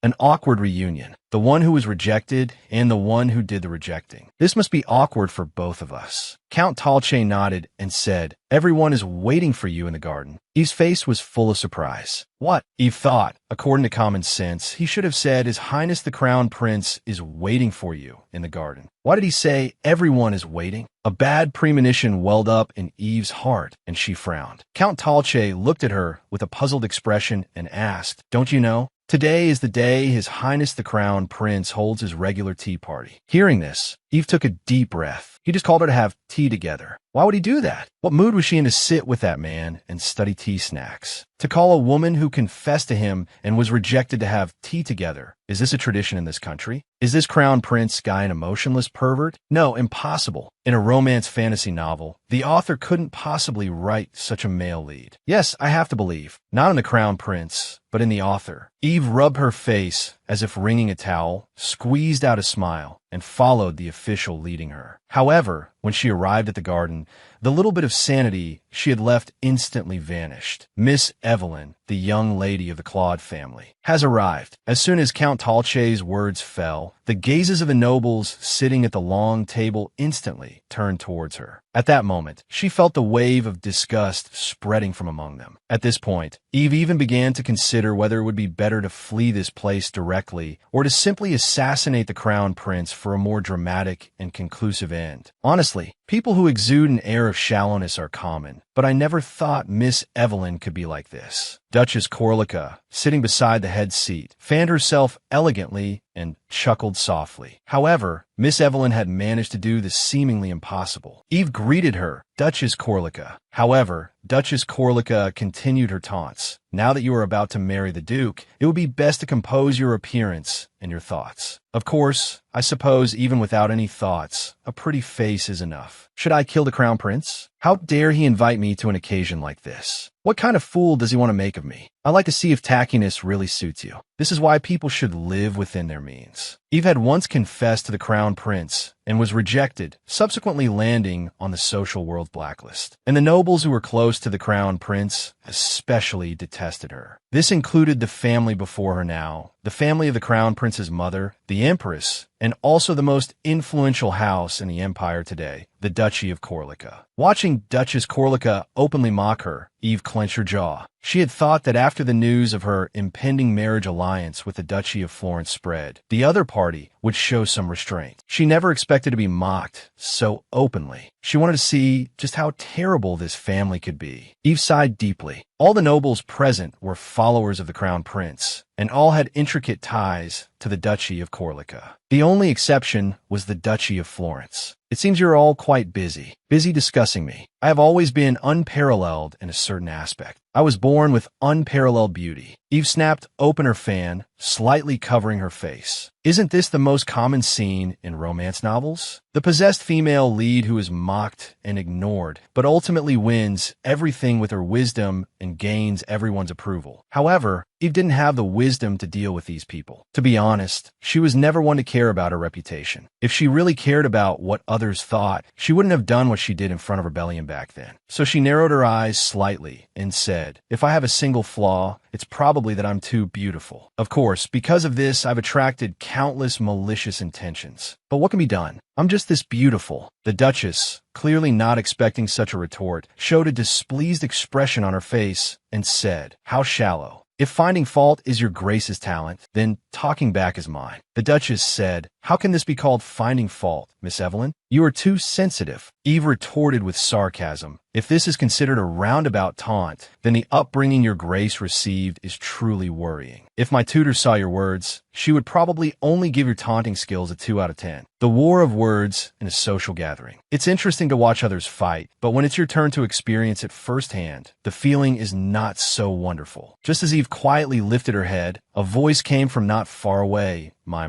An awkward reunion. The one who was rejected and the one who did the rejecting. This must be awkward for both of us. Count Talche nodded and said, "Everyone is waiting for you in the garden." Eve's face was full of surprise. What? Eve thought. According to common sense, he should have said, "His Highness the Crown Prince is waiting for you in the garden." Why did he say, "Everyone is waiting"? A bad premonition welled up in Eve's heart, and she frowned. Count Talche looked at her with a puzzled expression and asked, "Don't you know? Today is the day His Highness the Crown Prince holds his regular tea party." Hearing this, Eve took a deep breath. He just called her to have tea together. Why would he do that? What mood was she in to sit with that man and study tea snacks? To call a woman who confessed to him and was rejected to have tea together. Is this a tradition in this country? Is this Crown Prince guy an emotionless pervert? No, impossible. In a romance fantasy novel, the author couldn't possibly write such a male lead. Yes, I have to believe. Not in the Crown Prince, but in the author. Eve rubbed her face as if wringing a towel, squeezed out a smile, and followed the official leading her. However, when she arrived at the garden, the little bit of sanity she had left instantly vanished. Miss Evelyn, the young lady of the Claude family, has arrived. As soon as Count Talche's words fell, the gazes of the nobles sitting at the long table instantly turned towards her. At that moment, she felt the wave of disgust spreading from among them. At this point, Eve even began to consider whether it would be better to flee this place directly or to simply assassinate the Crown Prince for a more dramatic and conclusive end. Honestly, people who exude an air of shallowness are common, but I never thought Miss Evelyn could be like this. Duchess Corlica, sitting beside the head seat, fanned herself elegantly and chuckled softly. However, Miss Evelyn had managed to do the seemingly impossible. Eve greeted her, "Duchess Corlica." However, Duchess Corlica continued her taunts. "Now that you are about to marry the Duke, it would be best to compose your appearance and your thoughts." Of course, I suppose even without any thoughts, a pretty face is enough. Should I kill the Crown Prince? How dare he invite me to an occasion like this? What kind of fool does he want to make of me? I'd like to see if tackiness really suits you. This is why people should live within their means. Eve had once confessed to the Crown Prince and was rejected, subsequently landing on the social world blacklist. And the nobles who were close to the Crown Prince especially detested her. This included the family before her now, the family of the Crown Prince's mother, the Empress, and also the most influential house in the empire today, the Duchy of Corlica. Watching Duchess Corlica openly mock her, Eve clenched her jaw. She had thought that after the news of her impending marriage alliance with the Duchy of Florence spread, the other party would show some restraint. She never expected to be mocked so openly. She wanted to see just how terrible this family could be. Eve sighed deeply. All the nobles present were followers of the Crown Prince, and all had intricate ties to the Duchy of Corlica. The only exception was the Duchy of Florence. It seems you're all quite busy discussing me. I have always been unparalleled in a certain aspect. I was born with unparalleled beauty. Eve snapped open her fan, slightly covering her face. Isn't this the most common scene in romance novels? The possessed female lead who is mocked and ignored, but ultimately wins everything with her wisdom and gains everyone's approval. However, Eve didn't have the wisdom to deal with these people. To be honest, she was never one to care about her reputation. If she really cared about what others thought, she wouldn't have done what she did in front of Rebellion back then. So she narrowed her eyes slightly and said, "If I have a single flaw, it's probably that I'm too beautiful. Of course, because of this, I've attracted countless malicious intentions. But what can be done? I'm just this beautiful." The Duchess, clearly not expecting such a retort, showed a displeased expression on her face and said, "How shallow. If finding fault is your Grace's talent, then talking back is mine." The Duchess said, "How can this be called finding fault, Miss Evelyn? You are too sensitive." Eve retorted with sarcasm, "If this is considered a roundabout taunt, then the upbringing your Grace received is truly worrying. If my tutor saw your words, she would probably only give your taunting skills a 2 out of 10. The war of words in a social gathering. It's interesting to watch others fight, but when it's your turn to experience it firsthand, the feeling is not so wonderful." Just as Eve quietly lifted her head, a voice came from not far away. My.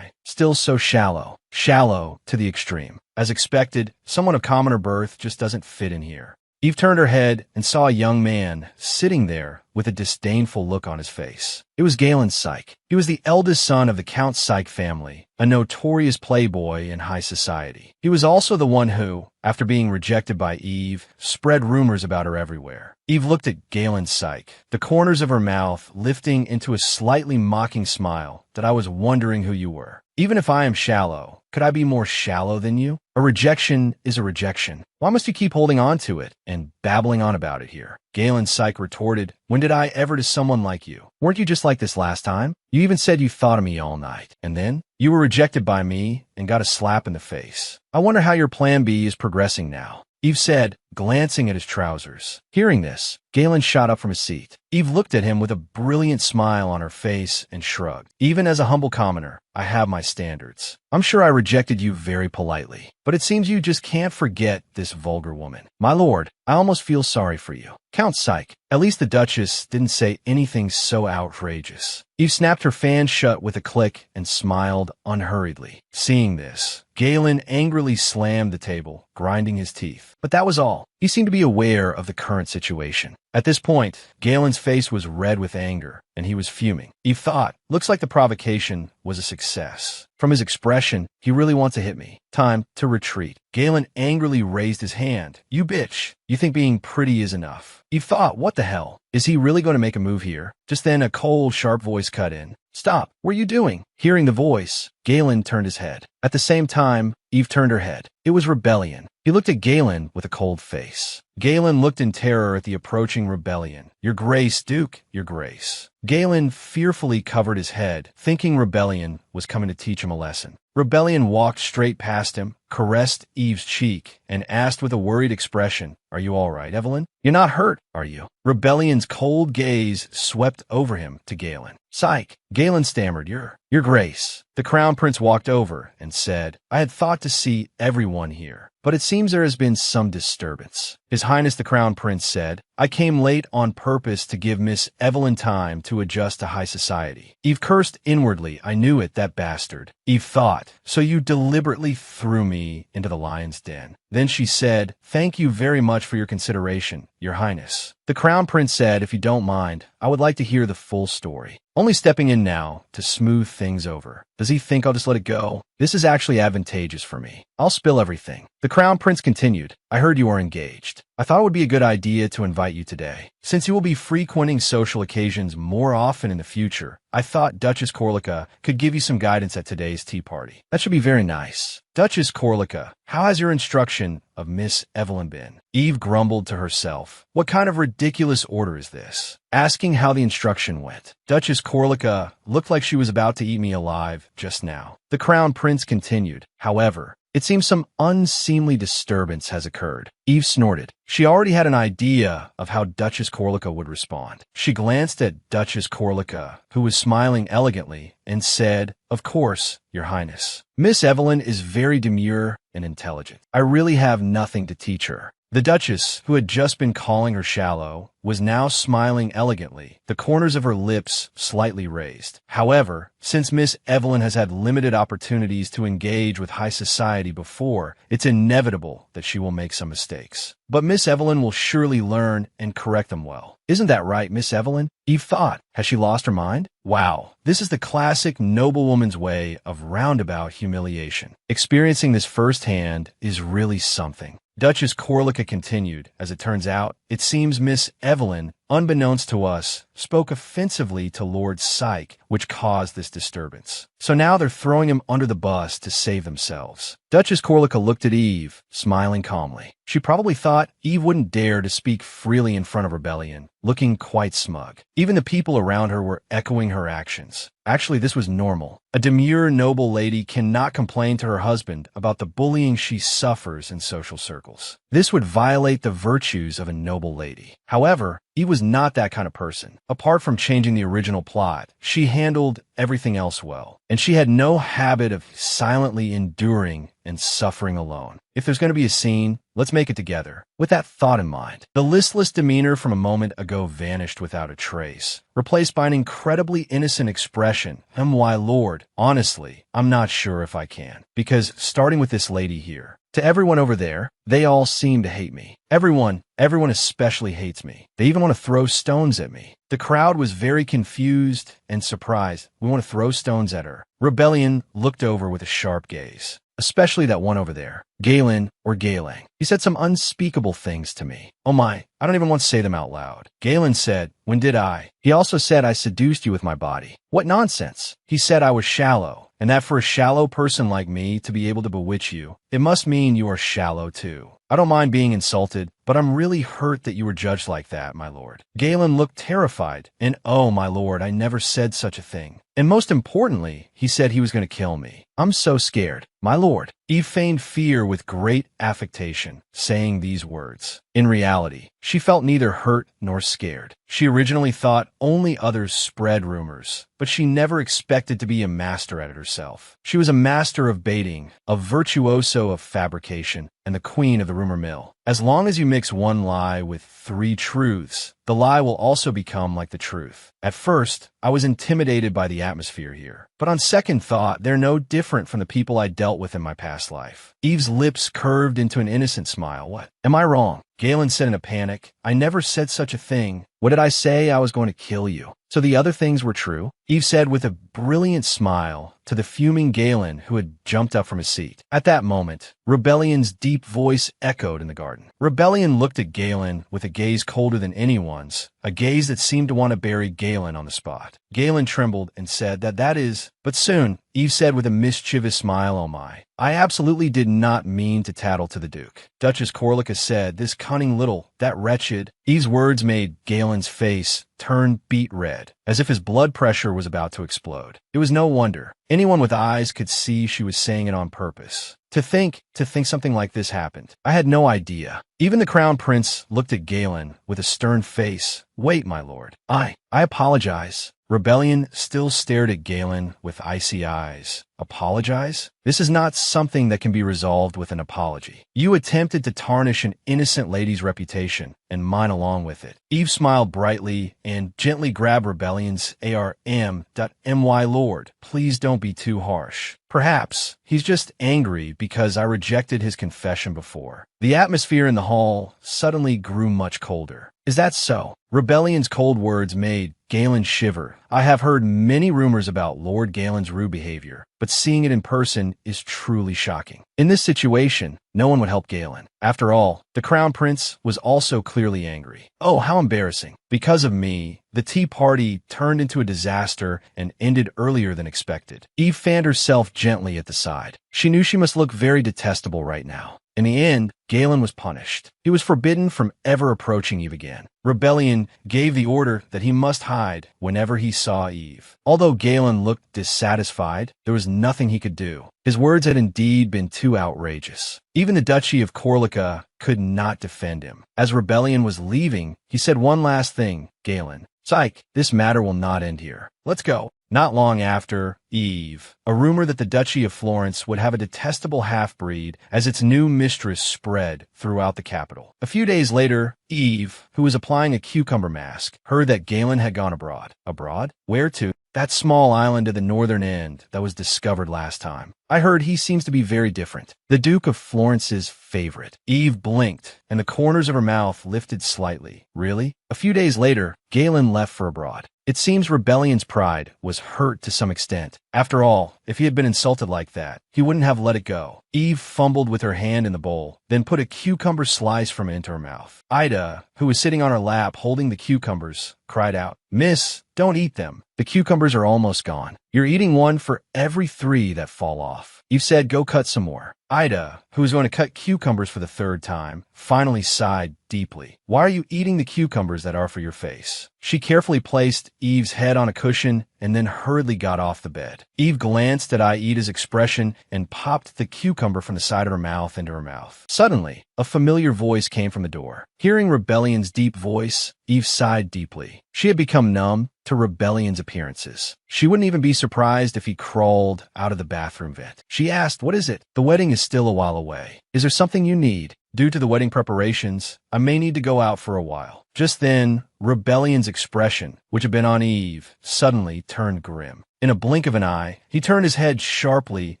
Still so shallow. Shallow to the extreme. As expected, someone of commoner birth just doesn't fit in here. Eve turned her head and saw a young man sitting there with a disdainful look on his face. It was Galen Psyche. He was the eldest son of the Count Psyche family, a notorious playboy in high society. He was also the one who, after being rejected by Eve, spread rumors about her everywhere. Eve looked at Galen Psyche, the corners of her mouth lifting into a slightly mocking smile that I was wondering who you were. Even if I am shallow, could I be more shallow than you? A rejection is a rejection. Why must you keep holding on to it and babbling on about it here? Galen Psyche retorted, "When did I ever to someone like you? Weren't you just like this last time? You even said you thought of me all night. And then? You were rejected by me and got a slap in the face. I wonder how your plan B is progressing now." Eve said, glancing at his trousers. Hearing this, Galen shot up from his seat. Eve looked at him with a brilliant smile on her face and shrugged. "Even as a humble commoner, I have my standards. I'm sure I rejected you very politely, but it seems you just can't forget this vulgar woman. My lord, I almost feel sorry for you." Count Psyche. At least the Duchess didn't say anything so outrageous. Eve snapped her fan shut with a click and smiled unhurriedly. Seeing this, Galen angrily slammed the table, grinding his teeth. But that was all. He seemed to be aware of the current situation. At this point, Galen's face was red with anger, and he was fuming. Eve thought, looks like the provocation was a success. From his expression, he really wants to hit me. Time to retreat. Galen angrily raised his hand. "You bitch. You think being pretty is enough." Eve thought, what the hell? Is he really going to make a move here? Just then a cold, sharp voice cut in. "Stop. What are you doing?" Hearing the voice, Galen turned his head. At the same time, Eve turned her head. It was Rebellion. He looked at Galen with a cold face. Galen looked in terror at the approaching Rebellion. "Your Grace, Duke, your Grace." Galen fearfully covered his head, thinking Rebellion was coming to teach him a lesson. Rebellion walked straight past him, caressed Eve's cheek, and asked with a worried expression, "Are you all right, Evelyn? You're not hurt, are you?" Rebellion's cold gaze swept over him to Galen. "Psyche," Galen stammered, Your Grace." The Crown Prince walked over and said, "I had thought to see everyone here, but it seems there has been some disturbance." His Highness the Crown Prince said, "I came late on purpose to give Miss Evelyn time to adjust to high society." Eve cursed inwardly. "I knew it, that bastard." Eve thought, "So you deliberately threw me into the lion's den." Then she said, "Thank you very much for your consideration, Your Highness." The Crown Prince said, "If you don't mind, I would like to hear the full story. Only stepping in now to smooth things over." Does he think I'll just let it go? This is actually advantageous for me. I'll spill everything. The Crown Prince continued, "I heard you are engaged. I thought it would be a good idea to invite you today. Since you will be frequenting social occasions more often in the future, I thought Duchess Corlica could give you some guidance at today's tea party. That should be very nice." "Duchess Corlica, how has your instruction of Miss Evelyn been?" Eve grumbled to herself. What kind of ridiculous order is this? Asking how the instruction went. Duchess Corlica looked like she was about to eat me alive just now. The Crown Prince continued, "However, it seems some unseemly disturbance has occurred." Eve snorted. She already had an idea of how Duchess Corlica would respond. She glanced at Duchess Corlica, who was smiling elegantly, and said, "Of course, Your Highness. Miss Evelyn is very demure and intelligent. I really have nothing to teach her." The Duchess, who had just been calling her shallow, was now smiling elegantly, the corners of her lips slightly raised. However, since Miss Evelyn has had limited opportunities to engage with high society before, it's inevitable that she will make some mistakes. But Miss Evelyn will surely learn and correct them well. Isn't that right, Miss Evelyn? Eve thought. Has she lost her mind? Wow, this is the classic noblewoman's way of roundabout humiliation. Experiencing this firsthand is really something. Duchess Corlica continued. As it turns out, it seems Miss Evelyn, unbeknownst to us, spoke offensively to Lord Psyche, which caused this disturbance. So now they're throwing him under the bus to save themselves. Duchess Corlica looked at Eve, smiling calmly. She probably thought Eve wouldn't dare to speak freely in front of Rebellion, looking quite smug. Even the people around her were echoing her actions. Actually, this was normal. A demure noble lady cannot complain to her husband about the bullying she suffers in social circles. This would violate the virtues of a noble lady. However, Eve was not that kind of person. Apart from changing the original plot, she handled everything else well. And she had no habit of silently enduring and suffering alone. If there's going to be a scene, let's make it together. With that thought in mind, the listless demeanor from a moment ago vanished without a trace, replaced by an incredibly innocent expression. My lord, honestly, I'm not sure if I can. Because starting with this lady here, to everyone over there, they all seem to hate me. Everyone especially hates me. They even want to throw stones at me. The crowd was very confused and surprised. We want to throw stones at her. Rebellion looked over with a sharp gaze. Especially that one over there, Galen or Galang. He said some unspeakable things to me. Oh my, I don't even want to say them out loud. Galen said, when did I? He also said I seduced you with my body. What nonsense. He said I was shallow, and that for a shallow person like me to be able to bewitch you, it must mean you are shallow too. I don't mind being insulted, but I'm really hurt that you were judged like that, my lord. Galen looked terrified, and oh, my lord, I never said such a thing. And most importantly, he said he was going to kill me. I'm so scared. My lord. Eve feigned fear with great affectation, saying these words. In reality, she felt neither hurt nor scared. She originally thought only others spread rumors, but she never expected to be a master at it herself. She was a master of baiting, a virtuoso of fabrication, and the queen of the rumor mill. As long as you mix one lie with 3 truths, the lie will also become like the truth. At first, I was intimidated by the atmosphere here, but on second thought, they're no different from the people I dealt with in my past life. Eve's lips curved into an innocent smile. What? Am I wrong? Galen said in a panic. I never said such a thing. What did I say? I was going to kill you. So the other things were true? Eve said with a brilliant smile to the fuming Galen who had jumped up from his seat. At that moment, Rebellion's deep voice echoed in the garden. Rebellion looked at Galen with a gaze colder than anyone's, a gaze that seemed to want to bury Galen on the spot. Galen trembled and said that is... But soon, Eve said with a mischievous smile, oh my. I absolutely did not mean to tattle to the Duke. Duchess Corlica said, this cunning little, that wretched. Eve's words made Galen's face turn beet red, as if his blood pressure was about to explode. It was no wonder. Anyone with eyes could see she was saying it on purpose. To think something like this happened. I had no idea. Even the crown prince looked at Galen with a stern face. Wait, my lord. I apologize. Rebellion still stared at Galen with icy eyes. Apologize? This is not something that can be resolved with an apology. You attempted to tarnish an innocent lady's reputation, and mine along with it. Eve smiled brightly and gently grabbed Rebellion's ARM.MY Lord. Please don't be too harsh. Perhaps he's just angry because I rejected his confession before. The atmosphere in the hall suddenly grew much colder. Is that so? Rebellion's cold words made Galen shiver. I have heard many rumors about Lord Galen's rude behavior, but seeing it in person is truly shocking. In this situation, no one would help Galen. After all, the crown prince was also clearly angry. Oh, how embarrassing. Because of me, the tea party turned into a disaster and ended earlier than expected. Eve fanned herself gently at the side. She knew she must look very detestable right now. In the end, Galen was punished. He was forbidden from ever approaching Eve again. Rebellion gave the order that he must hide whenever he saw Eve. Although Galen looked dissatisfied, there was nothing he could do. His words had indeed been too outrageous. Even the Duchy of Corlica could not defend him. As Rebellion was leaving, he said one last thing, Galen. Psyche, this matter will not end here. Let's go. Not long after, Eve, a rumor that the Duchy of Florence would have a detestable half-breed as its new mistress spread throughout the capital. A few days later, Eve, who was applying a cucumber mask, heard that Galen had gone abroad. Abroad? Where to? That small island at the northern end that was discovered last time. I heard he seems to be very different. The Duke of Florence's favorite. Eve blinked, and the corners of her mouth lifted slightly. Really? A few days later, Galen left for abroad. It seems Rebellion's pride was hurt to some extent. After all, if he had been insulted like that, he wouldn't have let it go. Eve fumbled with her hand in the bowl, then put a cucumber slice from it into her mouth. Ida, who was sitting on her lap holding the cucumbers, cried out, "Miss, don't eat them. The cucumbers are almost gone. You're eating one for every 3 that fall off." Eve said, "Go cut some more." Ida, who was going to cut cucumbers for the 3rd time, finally sighed deeply. "Why are you eating the cucumbers that are for your face?" She carefully placed Eve's head on a cushion and then hurriedly got off the bed. Eve glanced at Aida's expression and popped the cucumber from the side of her mouth into her mouth. Suddenly, a familiar voice came from the door. Hearing Rebellion's deep voice, Eve sighed deeply. She had become numb to Rebellion's appearances. She wouldn't even be surprised if he crawled out of the bathroom vent. She asked, "What is it? The wedding is still a while away. Is there something you need? Due to the wedding preparations, I may need to go out for a while." Just then, Rebellion's expression, which had been on Eve, suddenly turned grim. In a blink of an eye, he turned his head sharply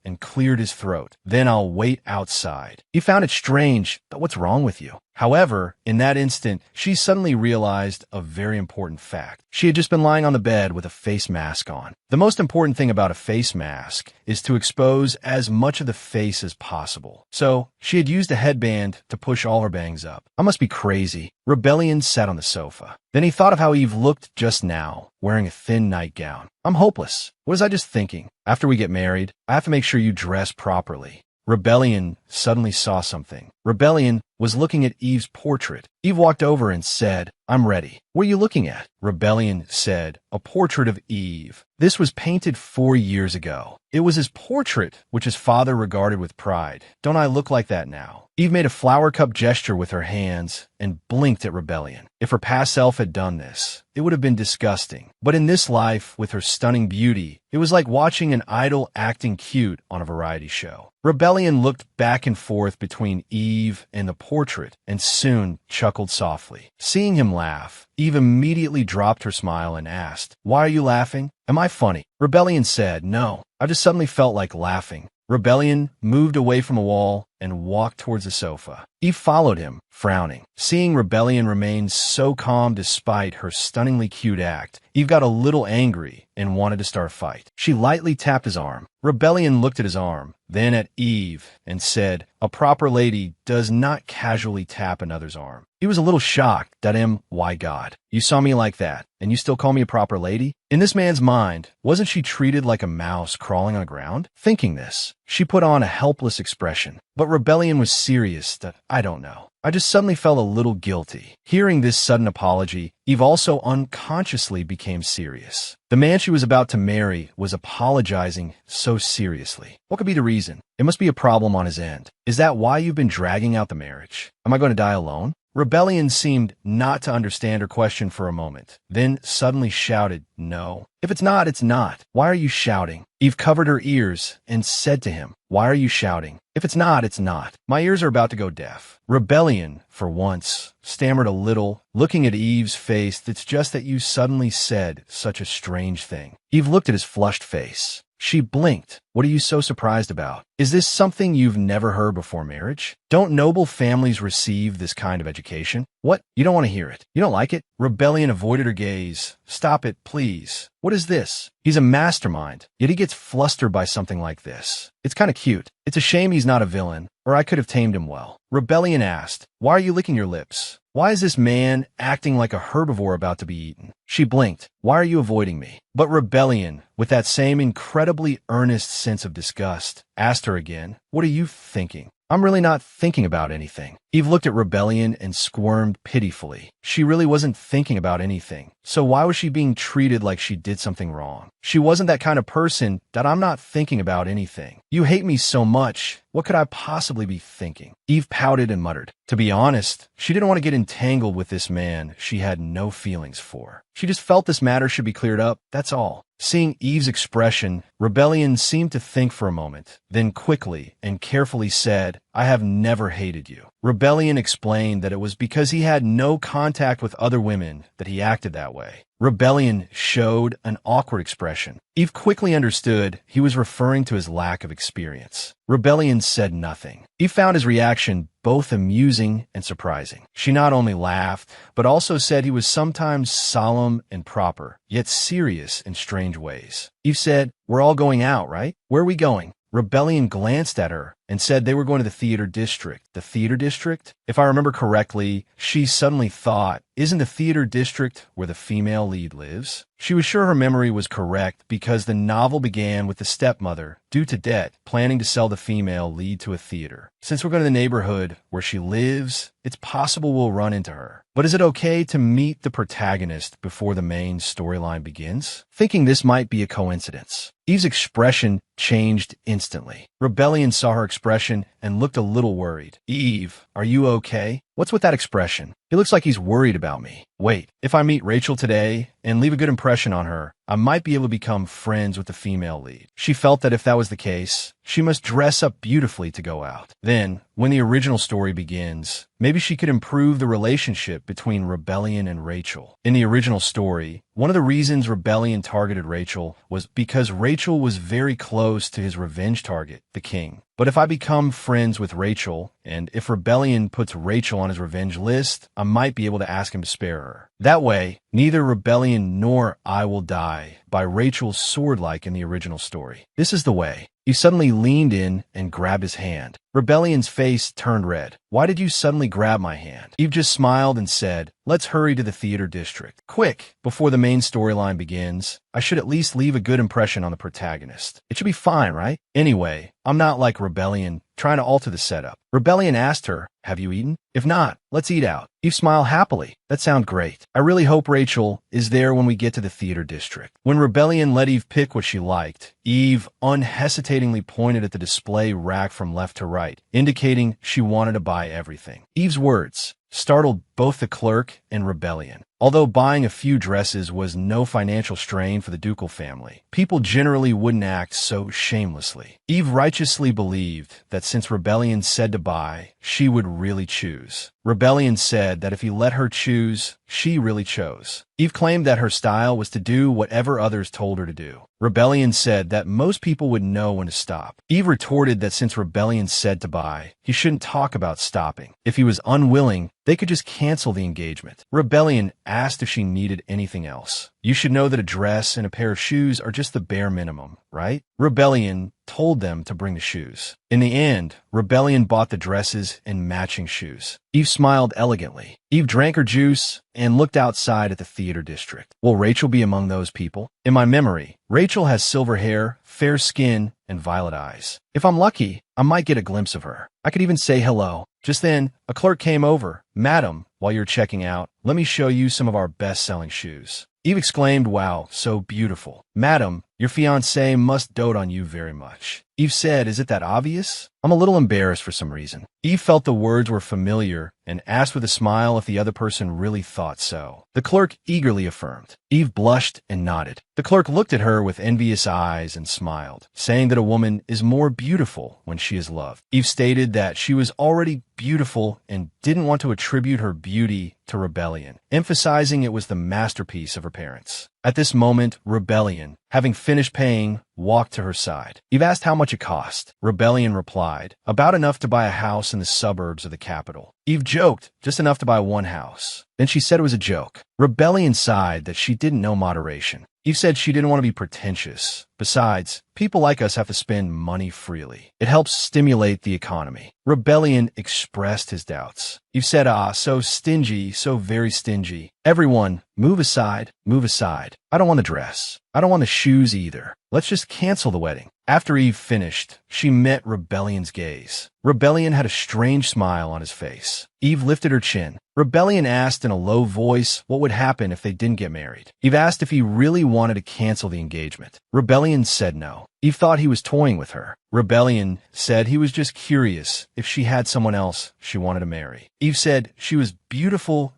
and cleared his throat. "Then I'll wait outside." He found it strange, but what's wrong with you? However, in that instant, she suddenly realized a very important fact. She had just been lying on the bed with a face mask on. The most important thing about a face mask is to expose as much of the face as possible. So, she had used a headband to push all her bangs up. I must be crazy. Rebellion sat on the sofa. Then he thought of how Eve looked just now, wearing a thin nightgown. I'm hopeless. What was I just thinking? After we get married, I have to make sure you dress properly. Rebellion suddenly saw something. Rebellion was looking at Eve's portrait. Eve walked over and said, "I'm ready." "What are you looking at?" Rebellion said, "A portrait of Eve. This was painted 4 years ago. It was his portrait, which his father regarded with pride. Don't I look like that now?" Eve made a flower cup gesture with her hands and blinked at Rebellion. If her past self had done this, it would have been disgusting. But in this life, with her stunning beauty, it was like watching an idol acting cute on a variety show. Rebellion looked back and forth between Eve and the portrait and soon chuckled softly. Seeing him laugh, Eve immediately dropped her smile and asked, "Why are you laughing? Am I funny?" Rebellion said, "No, I just suddenly felt like laughing." Rebellion moved away from the wall and walked towards the sofa. Eve followed him, frowning. Seeing Rebellion remain so calm despite her stunningly cute act, Eve got a little angry and wanted to start a fight. She lightly tapped his arm. Rebellion looked at his arm, then at Eve, and said, "A proper lady does not casually tap another's arm." He was a little shocked that why God, you saw me like that, and you still call me a proper lady? In this man's mind, wasn't she treated like a mouse crawling on the ground? Thinking this, she put on a helpless expression. But Rebellion was serious that, I don't know. I just suddenly felt a little guilty. Hearing this sudden apology, Eve also unconsciously became serious. The man she was about to marry was apologizing so seriously. What could be the reason? It must be a problem on his end. Is that why you've been dragging out the marriage? Am I going to die alone? Rebellion seemed not to understand her question for a moment, then suddenly shouted, "No. If it's not, it's not. Why are you shouting?" Eve covered her ears and said to him, "Why are you shouting? If it's not, it's not. My ears are about to go deaf." Rebellion, for once, stammered a little, looking at Eve's face. "It's just that you suddenly said such a strange thing." Eve looked at his flushed face. She blinked. "What are you so surprised about? Is this something you've never heard before marriage? Don't noble families receive this kind of education?" "What? You don't want to hear it? You don't like it?" Rebellion avoided her gaze. "Stop it, please. What is this? He's a mastermind, yet he gets flustered by something like this. It's kind of cute. It's a shame he's not a villain, or I could have tamed him well." Rebellion asked, "Why are you licking your lips? Why is this man acting like a herbivore about to be eaten?" She blinked. "Why are you avoiding me?" But Rebellion, with that same incredibly earnest sense of disgust, asked her again, "What are you thinking?" "I'm really not thinking about anything." Eve looked at Rebellion and squirmed pitifully. She really wasn't thinking about anything. So why was she being treated like she did something wrong? She wasn't that kind of person that I'm not thinking about anything. You hate me so much. What could I possibly be thinking? Eve pouted and muttered. To be honest, she didn't want to get entangled with this man she had no feelings for. She just felt this matter should be cleared up, that's all. Seeing Eve's expression, Rebellion seemed to think for a moment, then quickly and carefully said, I have never hated you. Rebellion explained that it was because he had no contact with other women that he acted that way. Rebellion showed an awkward expression. Eve quickly understood he was referring to his lack of experience. Rebellion said nothing. Eve found his reaction both amusing and surprising. She not only laughed, but also said he was sometimes solemn and proper, yet serious in strange ways. Eve said, We're all going out, right? Where are we going? Rebellion glanced at her and said they were going to the theater district. The theater district? If I remember correctly, she suddenly thought, isn't the theater district where the female lead lives? She was sure her memory was correct because the novel began with the stepmother, due to debt, planning to sell the female lead to a theater. Since we're going to the neighborhood where she lives, it's possible we'll run into her. But is it okay to meet the protagonist before the main storyline begins? Thinking this might be a coincidence, Eve's expression changed instantly. Rebellion saw her expression and looked a little worried. Eve, are you okay? What's with that expression? He looks like he's worried about me. Wait, if I meet Rachel today and leave a good impression on her, I might be able to become friends with the female lead. She felt that if that was the case, she must dress up beautifully to go out. Then, when the original story begins, maybe she could improve the relationship between Rebellion and Rachel. In the original story, one of the reasons Rebellion targeted Rachel was because Rachel was very close to his revenge target, the king. But if I become friends with Rachel, and if Rebellion puts Rachel on his revenge list, I might be able to ask him to spare her. That way, neither Rebellion nor I will die by Rachel's sword like in the original story. This is the way. He suddenly leaned in and grabbed his hand. Rebellion's face turned red. Why did you suddenly grab my hand? Eve just smiled and said, let's hurry to the theater district. Quick, before the main storyline begins. I should at least leave a good impression on the protagonist. It should be fine, right? Anyway, I'm not like Rebellion, trying to alter the setup. Rebellion asked her, have you eaten? If not, let's eat out. Eve smiled happily. That sounds great. I really hope Rachel is there when we get to the theater district. When Rebellion let Eve pick what she liked, Eve unhesitatingly pointed at the display rack from left to right, indicating she wanted to buy everything. Eve's words startled both the clerk and Rebellion. Although buying a few dresses was no financial strain for the ducal family, people generally wouldn't act so shamelessly. Eve righteously believed that since Rebellion said to buy, she would really choose. Rebellion said that if he let her choose, she really chose. Eve claimed that her style was to do whatever others told her to do. Rebellion said that most people would know when to stop. Eve retorted that since Rebellion said to buy, he shouldn't talk about stopping. If he was unwilling, they could just cancel the engagement. Rebellion asked if she needed anything else. You should know that a dress and a pair of shoes are just the bare minimum, right? Rebellion told them to bring the shoes. In the end, Rebellion bought the dresses and matching shoes. Eve smiled elegantly. Eve drank her juice and looked outside at the theater district. Will Rachel be among those people? In my memory, Rachel has silver hair, fair skin, and violet eyes. If I'm lucky, I might get a glimpse of her. I could even say hello. Just then, a clerk came over. Madam, while you're checking out, let me show you some of our best-selling shoes. Eve exclaimed, wow, so beautiful. Madam, your fiancé must dote on you very much. Eve said, is it that obvious? I'm a little embarrassed for some reason. Eve felt the words were familiar and asked with a smile if the other person really thought so. The clerk eagerly affirmed. Eve blushed and nodded. The clerk looked at her with envious eyes and smiled, saying that a woman is more beautiful when she is loved. Eve stated that she was already beautiful and didn't want to attribute her beauty to Rebellion, emphasizing it was the masterpiece of her parents. At this moment, Rebellion, having finished paying, walked to her side. Eve asked how much it cost. Rebellion replied, about enough to buy a house in the suburbs of the capital. Eve joked, just enough to buy one house. Then she said it was a joke. Rebellion sighed that she didn't know moderation. Eve said she didn't want to be pretentious, Besides, people like us have to spend money freely. It helps stimulate the economy. Rebellion expressed his doubts. Eve said, so stingy, so very stingy. Everyone, move aside, move aside. I don't want the dress. I don't want the shoes either. Let's just cancel the wedding. After Eve finished, she met Rebellion's gaze. Rebellion had a strange smile on his face. Eve lifted her chin. Rebellion asked in a low voice what would happen if they didn't get married. Eve asked if he really wanted to cancel the engagement. Rebellion said no. Eve thought he was toying with her. Rebellion said he was just curious if she had someone else she wanted to marry. Eve said she was beautiful.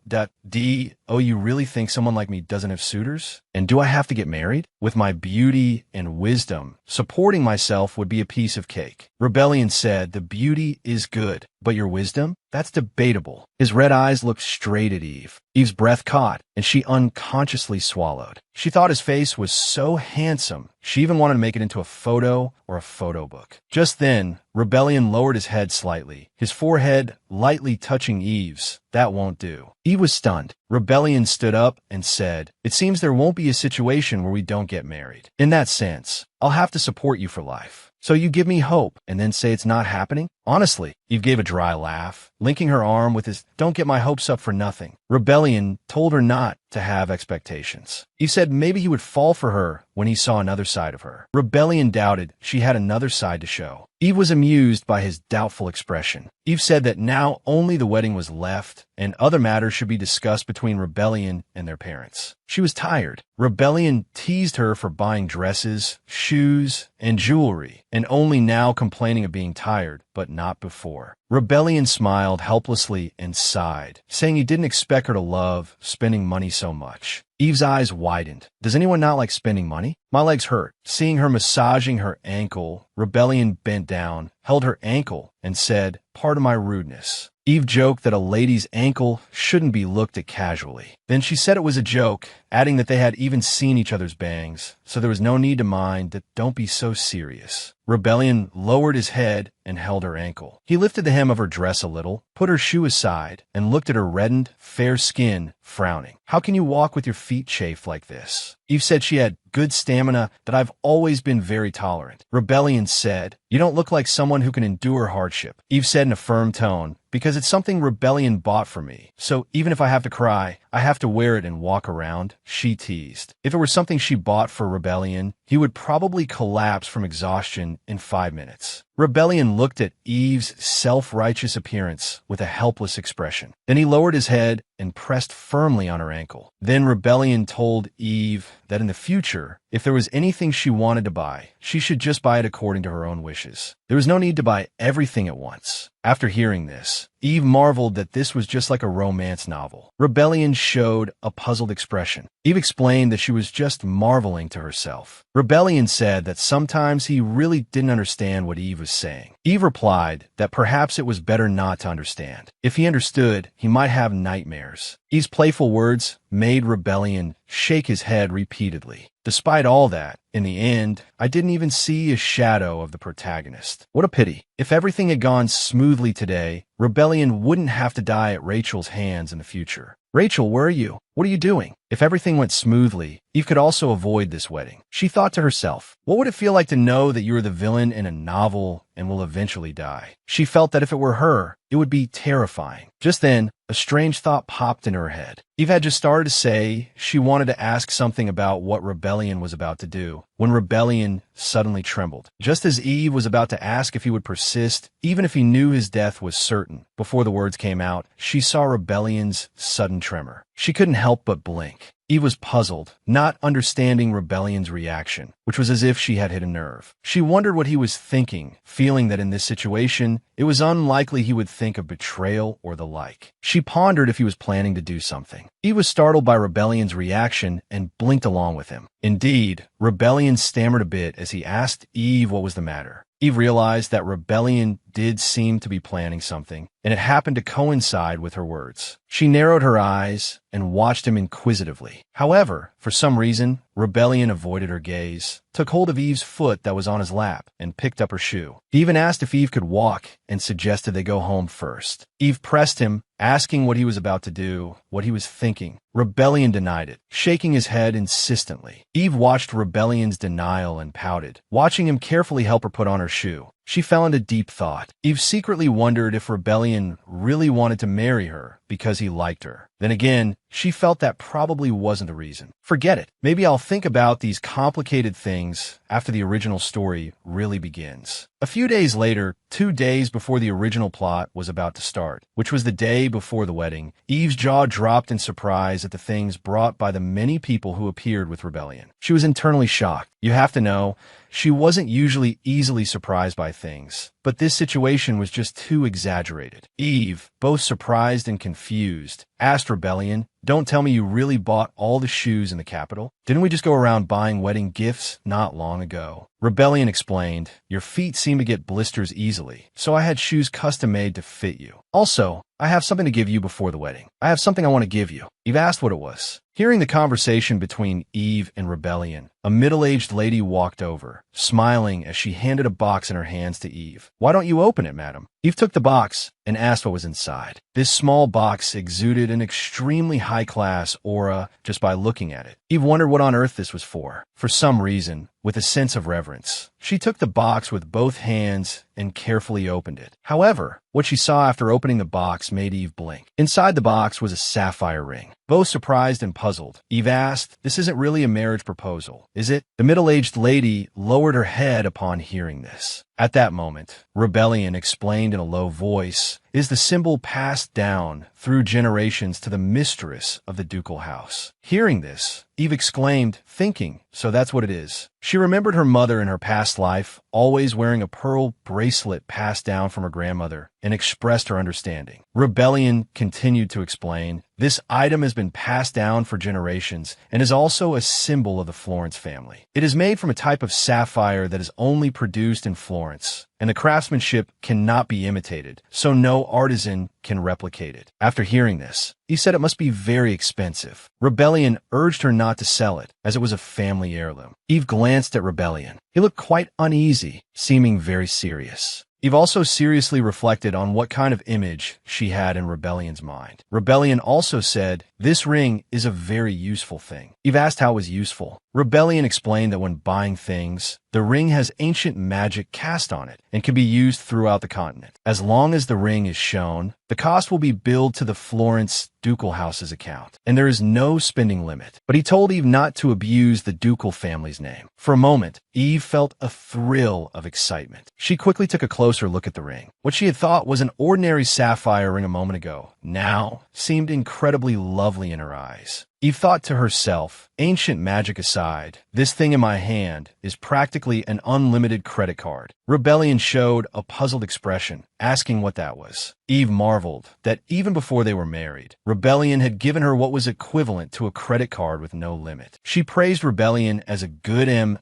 Oh, you really think someone like me doesn't have suitors? And do I have to get married? With my beauty and wisdom, supporting myself would be a piece of cake. Rebellion said the beauty is good, but your wisdom? That's debatable. His red eyes looked straight at Eve. Eve's breath caught, and she unconsciously swallowed. She thought his face was so handsome, she even wanted to make it into a photo or a photo book. Just then, Rebellion lowered his head slightly, his forehead lightly touching Eve's. That won't do. Eve was stunned. Rebellion stood up and said, "It seems there won't be a situation where we don't get married. In that sense, I'll have to support you for life. So you give me hope and then say it's not happening?" Honestly, Eve gave a dry laugh, linking her arm with his "don't get my hopes up for nothing." Rebellion told her not to have expectations. Eve said maybe he would fall for her when he saw another side of her. Rebellion doubted she had another side to show. Eve was amused by his doubtful expression. Eve said that now only the wedding was left, and other matters should be discussed between Rebellion and their parents. She was tired. Rebellion teased her for buying dresses, shoes, and jewelry, and only now complaining of being tired, but not before. Rebellion smiled helplessly and sighed, saying he didn't expect her to love spending money so much. Eve's eyes widened. Does anyone not like spending money? My legs hurt. Seeing her massaging her ankle, Rebellion bent down, held her ankle, and said, "Pardon my rudeness." Eve joked that a lady's ankle shouldn't be looked at casually. Then she said it was a joke, adding that they had even seen each other's bangs, so there was no need to mind that. Don't be so serious. Rebellion lowered his head and held her ankle. He lifted the hem of her dress a little, put her shoe aside, and looked at her reddened, fair skin, frowning. "How can you walk with your feet chafed like this?" Eve said she had good stamina, that I've always been very tolerant. Rebellion said, "You don't look like someone who can endure hardship." Eve said in a firm tone, "Because it's something Rebellion bought for me. So even if I have to cry, I have to wear it and walk around." She teased. If it were something she bought for Rebellion, he would probably collapse from exhaustion in 5 minutes. Rebellion looked at Eve's self-righteous appearance with a helpless expression. Then he lowered his head and pressed firmly on her ankle. Then Rebellion told Eve that in the future, if there was anything she wanted to buy, she should just buy it according to her own wishes. There was no need to buy everything at once. After hearing this, Eve marveled that this was just like a romance novel. Rebellion showed a puzzled expression. Eve explained that she was just marveling to herself. Rebellion said that sometimes he really didn't understand what Eve was saying. Eve replied that perhaps it was better not to understand. If he understood, he might have nightmares. Eve's playful words made Rebellion shake his head repeatedly. Despite all that, in the end, I didn't even see a shadow of the protagonist. What a pity. If everything had gone smoothly today, Rebellion wouldn't have to die at Rachel's hands in the future. "Rachel, where are you? What are you doing?" If everything went smoothly, Eve could also avoid this wedding. She thought to herself, what would it feel like to know that you are the villain in a novel and will eventually die? She felt that if it were her, it would be terrifying. Just then, a strange thought popped in her head. Eve had just started to say she wanted to ask something about what Rebellion was about to do, when Rebellion suddenly trembled. Just as Eve was about to ask if he would persist, even if he knew his death was certain, before the words came out, she saw Rebellion's sudden tremor. She couldn't help but blink. Eve was puzzled, not understanding Rebellion's reaction, which was as if she had hit a nerve. She wondered what he was thinking, feeling that in this situation, it was unlikely he would think of betrayal or the like. She pondered if he was planning to do something. Eve was startled by Rebellion's reaction and blinked along with him. Indeed, Rebellion stammered a bit as he asked Eve what was the matter. Eve realized that Rebellion did seem to be planning something, and it happened to coincide with her words. She narrowed her eyes and watched him inquisitively. However, for some reason, Rebellion avoided her gaze, took hold of Eve's foot that was on his lap, and picked up her shoe. He even asked if Eve could walk and suggested they go home first. Eve pressed him, asking what he was about to do, what he was thinking. Rebellion denied it, shaking his head insistently. Eve watched Rebellion's denial and pouted, watching him carefully help her put on her shoe. She fell into deep thought. Eve secretly wondered if Rebellion really wanted to marry her because he liked her. Then again, she felt that probably wasn't the reason. Forget it. Maybe I'll think about these complicated things after the original story really begins. A few days later, 2 days before the original plot was about to start, which was the day before the wedding, Eve's jaw dropped in surprise at the things brought by the many people who appeared with Rebellion. She was internally shocked. You have to know, she wasn't usually easily surprised by things, but this situation was just too exaggerated. Eve, both surprised and confused, asked Rebellion, "Don't tell me you really bought all the shoes in the capital? Didn't we just go around buying wedding gifts not long ago?" Rebellion explained, "Your feet seem to get blisters easily, so I had shoes custom-made to fit you. Also, I have something to give you before the wedding. I have something I want to give you." Eve asked what it was. Hearing the conversation between Eve and Rebellion, a middle-aged lady walked over, smiling as she handed a box in her hands to Eve. "Why don't you open it, madam?" Eve took the box and asked what was inside. This small box exuded an extremely high-class aura just by looking at it. Eve wondered what on earth this was for. For some reason, with a sense of reverence, she took the box with both hands and carefully opened it. However, what she saw after opening the box made Eve blink. Inside the box was a sapphire ring. Both surprised and puzzled, Eve asked, "This isn't really a marriage proposal, is it?" The middle-aged lady lowered her head upon hearing this. At that moment, Rebellion explained in a low voice, "Is the symbol passed down through generations to the mistress of the ducal house." Hearing this, Eve exclaimed, thinking, "So that's what it is." She remembered her mother in her past life, always wearing a pearl bracelet passed down from her grandmother, and expressed her understanding. Rebellion continued to explain, "This item has been passed down for generations and is also a symbol of the Florence family. It is made from a type of sapphire that is only produced in Florence, and the craftsmanship cannot be imitated, so no artisan can replicate it." After hearing this, he said it must be very expensive. Rebellion urged her not to sell it, as it was a family heirloom. Eve glanced at Rebellion. He looked quite uneasy, seeming very serious. Eve also seriously reflected on what kind of image she had in Rebellion's mind. Rebellion also said, "This ring is a very useful thing." Eve asked how it was useful. Rebellion explained that when buying things, the ring has ancient magic cast on it and can be used throughout the continent. As long as the ring is shown, the cost will be billed to the Florence ducal house's account, and there is no spending limit. But he told Eve not to abuse the ducal family's name. For a moment, Eve felt a thrill of excitement. She quickly took a closer look at the ring. What she had thought was an ordinary sapphire ring a moment ago now seemed incredibly lovely in her eyes. Eve thought to herself, ancient magic aside, this thing in my hand is practically an unlimited credit card. Rebellion showed a puzzled expression, asking what that was. Eve marveled that even before they were married, Rebellion had given her what was equivalent to a credit card with no limit. She praised Rebellion as a good in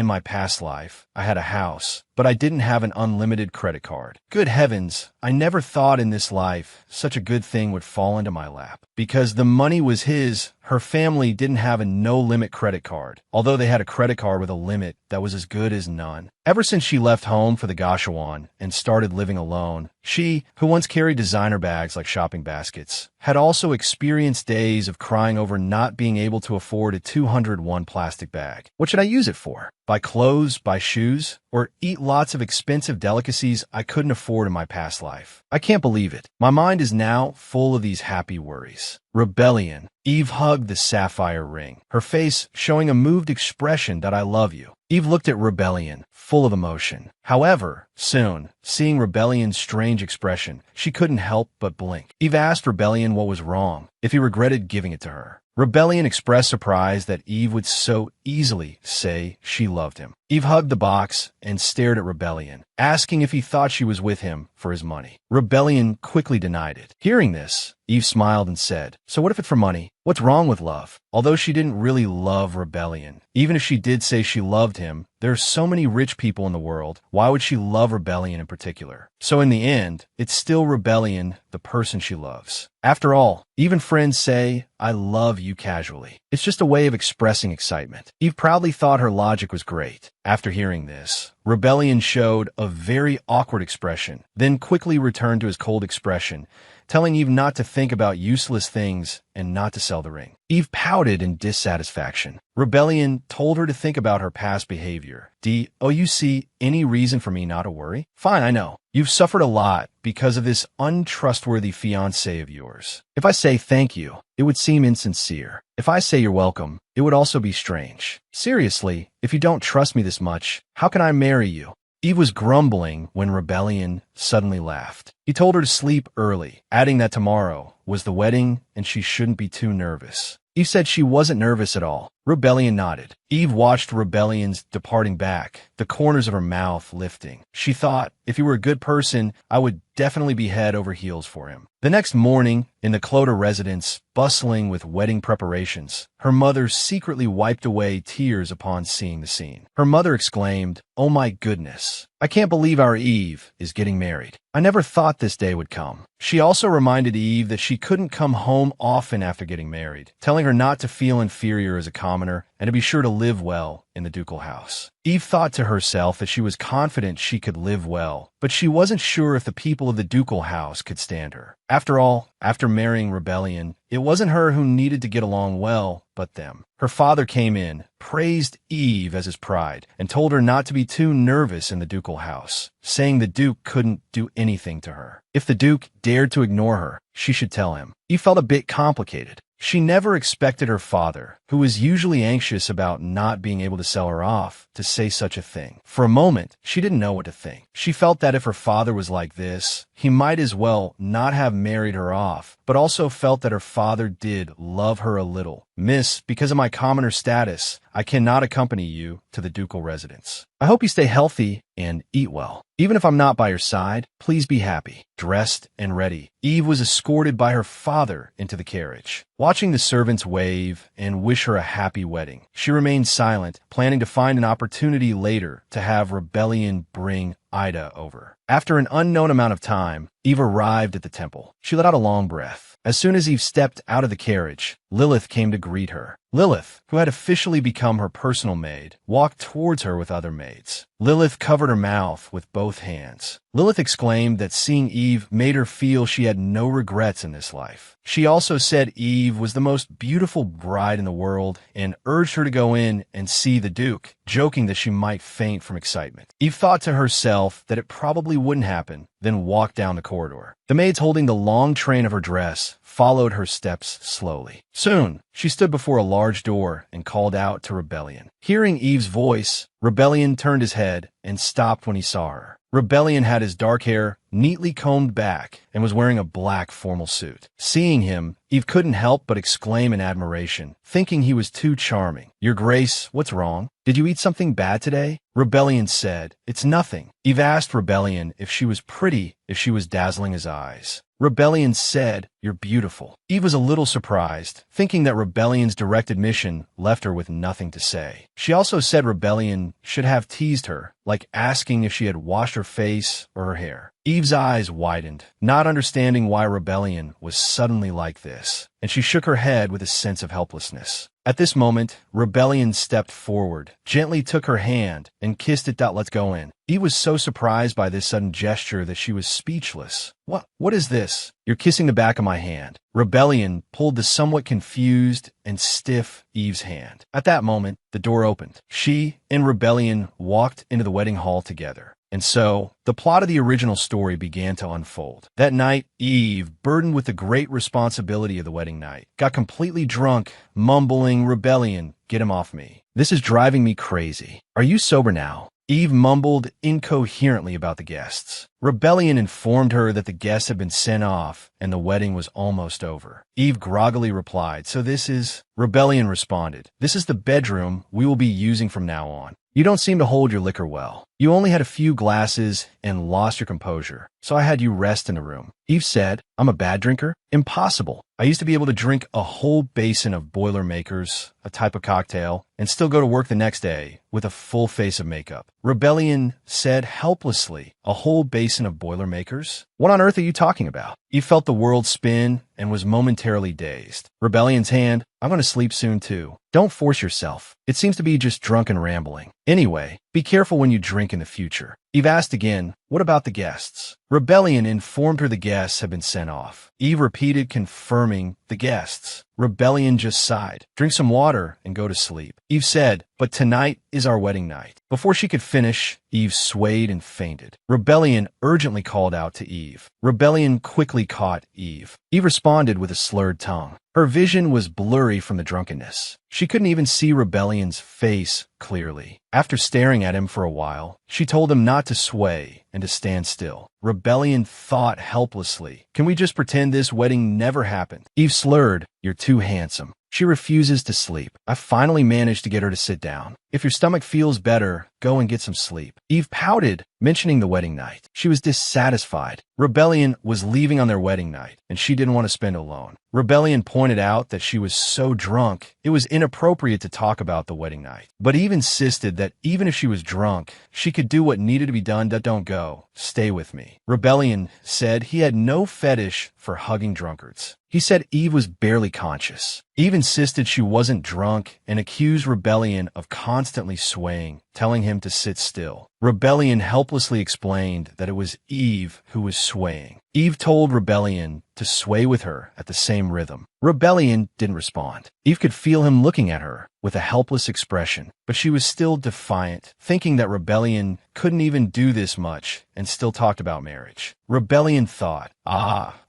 my past life, I had a house, but I didn't have an unlimited credit card. Good heavens, I never thought in this life such a good thing would fall into my lap. Because the money was his, her family didn't have a no-limit credit card, although they had a credit card with a limit that was as good as none. Ever since she left home for the Gashauan and started living alone, she, who once carried designer bags like shopping baskets, had also experienced days of crying over not being able to afford a 201 plastic bag. What should I use it for? Buy clothes, buy shoes, or eat lots of expensive delicacies I couldn't afford in my past life? I can't believe it. My mind is now full of these happy worries. Rebellion. Eve hugged the sapphire ring, her face showing a moved expression that "I love you." Eve looked at Rebellion, full of emotion. However, soon, seeing Rebellion's strange expression, she couldn't help but blink. Eve asked Rebellion what was wrong, if he regretted giving it to her. Rebellion expressed surprise that Eve would so easily say she loved him. Eve hugged the box and stared at Rebellion, asking if he thought she was with him for his money. Rebellion quickly denied it. Hearing this, Eve smiled and said, "So what if it's for money? What's wrong with love?" Although she didn't really love Rebellion, even if she did say she loved him, there are so many rich people in the world, why would she love Rebellion in particular? So in the end, it's still Rebellion, the person she loves. After all, even friends say, "I love you" casually. It's just a way of expressing excitement. Eve proudly thought her logic was great. After hearing this, Rebellion showed a very awkward expression, then quickly returned to his cold expression, telling Eve not to think about useless things and not to sell the ring. Eve pouted in dissatisfaction. Rebellion told her to think about her past behavior. You see any reason for me not to worry? Fine, I know. You've suffered a lot because of this untrustworthy fiancé of yours. If I say thank you, it would seem insincere. If I say you're welcome, it would also be strange. Seriously, if you don't trust me this much, how can I marry you? Eve was grumbling when Rebellion suddenly laughed. He told her to sleep early, adding that tomorrow was the wedding and she shouldn't be too nervous. Eve said she wasn't nervous at all. Rebellion nodded. Eve watched Rebellion's departing back, the corners of her mouth lifting. She thought, if he were a good person, I would definitely be head over heels for him. The next morning, in the Cloder residence, bustling with wedding preparations, her mother secretly wiped away tears upon seeing the scene. Her mother exclaimed, "Oh my goodness, I can't believe our Eve is getting married. I never thought this day would come." She also reminded Eve that she couldn't come home often after getting married, telling her not to feel inferior as a commoner and to be sure to live well in the ducal house. Eve thought to herself that she was confident she could live well, but she wasn't sure if the people of the ducal house could stand her. After all, after marrying Rebellion, it wasn't her who needed to get along well, but them. Her father came in, praised Eve as his pride, and told her not to be too nervous in the ducal house, saying the Duke couldn't do anything to her. If the Duke dared to ignore her, she should tell him. Eve felt a bit complicated. She never expected her father, who was usually anxious about not being able to sell her off, to say such a thing. For a moment, she didn't know what to think. She felt that if her father was like this, he might as well not have married her off, but also felt that her father did love her a little. "Miss, because of my commoner status, I cannot accompany you to the ducal residence. I hope you stay healthy and eat well. Even if I'm not by your side, please be happy." Dressed and ready, Eve was escorted by her father into the carriage. Watching the servants wave and wish her a happy wedding, she remained silent, planning to find an opportunity later to have Rebellion bring Ida over. After an unknown amount of time, Eve arrived at the temple. She let out a long breath. As soon as Eve stepped out of the carriage, Lilith came to greet her. Lilith, who had officially become her personal maid, walked towards her with other maids. Lilith covered her mouth with both hands. Lilith exclaimed that seeing Eve made her feel she had no regrets in this life. She also said Eve was the most beautiful bride in the world and urged her to go in and see the Duke, joking that she might faint from excitement. Eve thought to herself that it probably wouldn't happen, then walked down the corridor. The maids holding the long train of her dress followed her steps slowly. Soon, she stood before a large door and called out to Rebellion. Hearing Eve's voice, Rebellion turned his head and stopped when he saw her. Rebellion had his dark hair neatly combed back and was wearing a black formal suit. Seeing him, Eve couldn't help but exclaim in admiration, thinking he was too charming. "Your Grace, what's wrong? Did you eat something bad today?" Rebellion said, "It's nothing." Eve asked Rebellion if she was pretty, if she was dazzling his eyes. Rebellion said, "You're beautiful." Eve was a little surprised, thinking that Rebellion's direct admission left her with nothing to say. She also said Rebellion should have teased her, like asking if she had washed her face or her hair. Eve's eyes widened, not understanding why Rebellion was suddenly like this, and she shook her head with a sense of helplessness. At this moment, Rebellion stepped forward, gently took her hand, and kissed it. "Let's go in." Eve was so surprised by this sudden gesture that she was speechless. What is this? "You're kissing the back of my hand." Rebellion pulled the somewhat confused and stiff Eve's hand. At that moment, the door opened. She and Rebellion walked into the wedding hall together. And so, the plot of the original story began to unfold. That night, Eve, burdened with the great responsibility of the wedding night, got completely drunk, mumbling, "Rebellion, get him off me. This is driving me crazy. Are you sober now?" Eve mumbled incoherently about the guests. Rebellion informed her that the guests had been sent off and the wedding was almost over. Eve groggily replied, "So this is..." Rebellion responded, "This is the bedroom we will be using from now on. You don't seem to hold your liquor well. You only had a few glasses and lost your composure, so I had you rest in the room." Eve said, "I'm a bad drinker? Impossible. I used to be able to drink a whole basin of Boilermakers, a type of cocktail, and still go to work the next day with a full face of makeup." Rebellion said helplessly, "A whole basin of Boilermakers? What on earth are you talking about?" Eve felt the world spin and was momentarily dazed. Rebellion's hand, "I'm going to sleep soon too. Don't force yourself. It seems to be just drunken rambling. Anyway, be careful when you drink in the future." Eve asked again, what about the guests? Rebellion informed her the guests had been sent off. Eve repeated, confirming the guests. Rebellion just sighed. Drink some water and go to sleep. Eve said, but tonight is our wedding night. Before she could finish, Eve swayed and fainted. Rebellion urgently called out to Eve. Rebellion quickly caught Eve. Eve responded with a slurred tongue. Her vision was blurry from the drunkenness. She couldn't even see Rebellion's face clearly. After staring at him for a while, she told him not to sway and to stand still. Rebellion thought helplessly, can we just pretend this wedding never happened? Eve slurred, you're too handsome. She refuses to sleep. I finally managed to get her to sit down. If your stomach feels better, go and get some sleep. Eve pouted, mentioning the wedding night. She was dissatisfied. Rebellion was leaving on their wedding night, and she didn't want to spend alone. Rebellion pointed out that she was so drunk, it was inappropriate to talk about the wedding night. But Eve insisted that even if she was drunk, she could do what needed to be done. Don't go. Stay with me. Rebellion said he had no fetish for hugging drunkards. He said Eve was barely conscious. Eve insisted she wasn't drunk and accused Rebellion of constantly swaying, telling him to sit still. Rebellion helplessly explained that it was Eve who was swaying. Eve told Rebellion to sway with her at the same rhythm. Rebellion didn't respond. Eve could feel him looking at her with a helpless expression, but she was still defiant, thinking that Rebellion couldn't even do this much and still talked about marriage. Rebellion thought,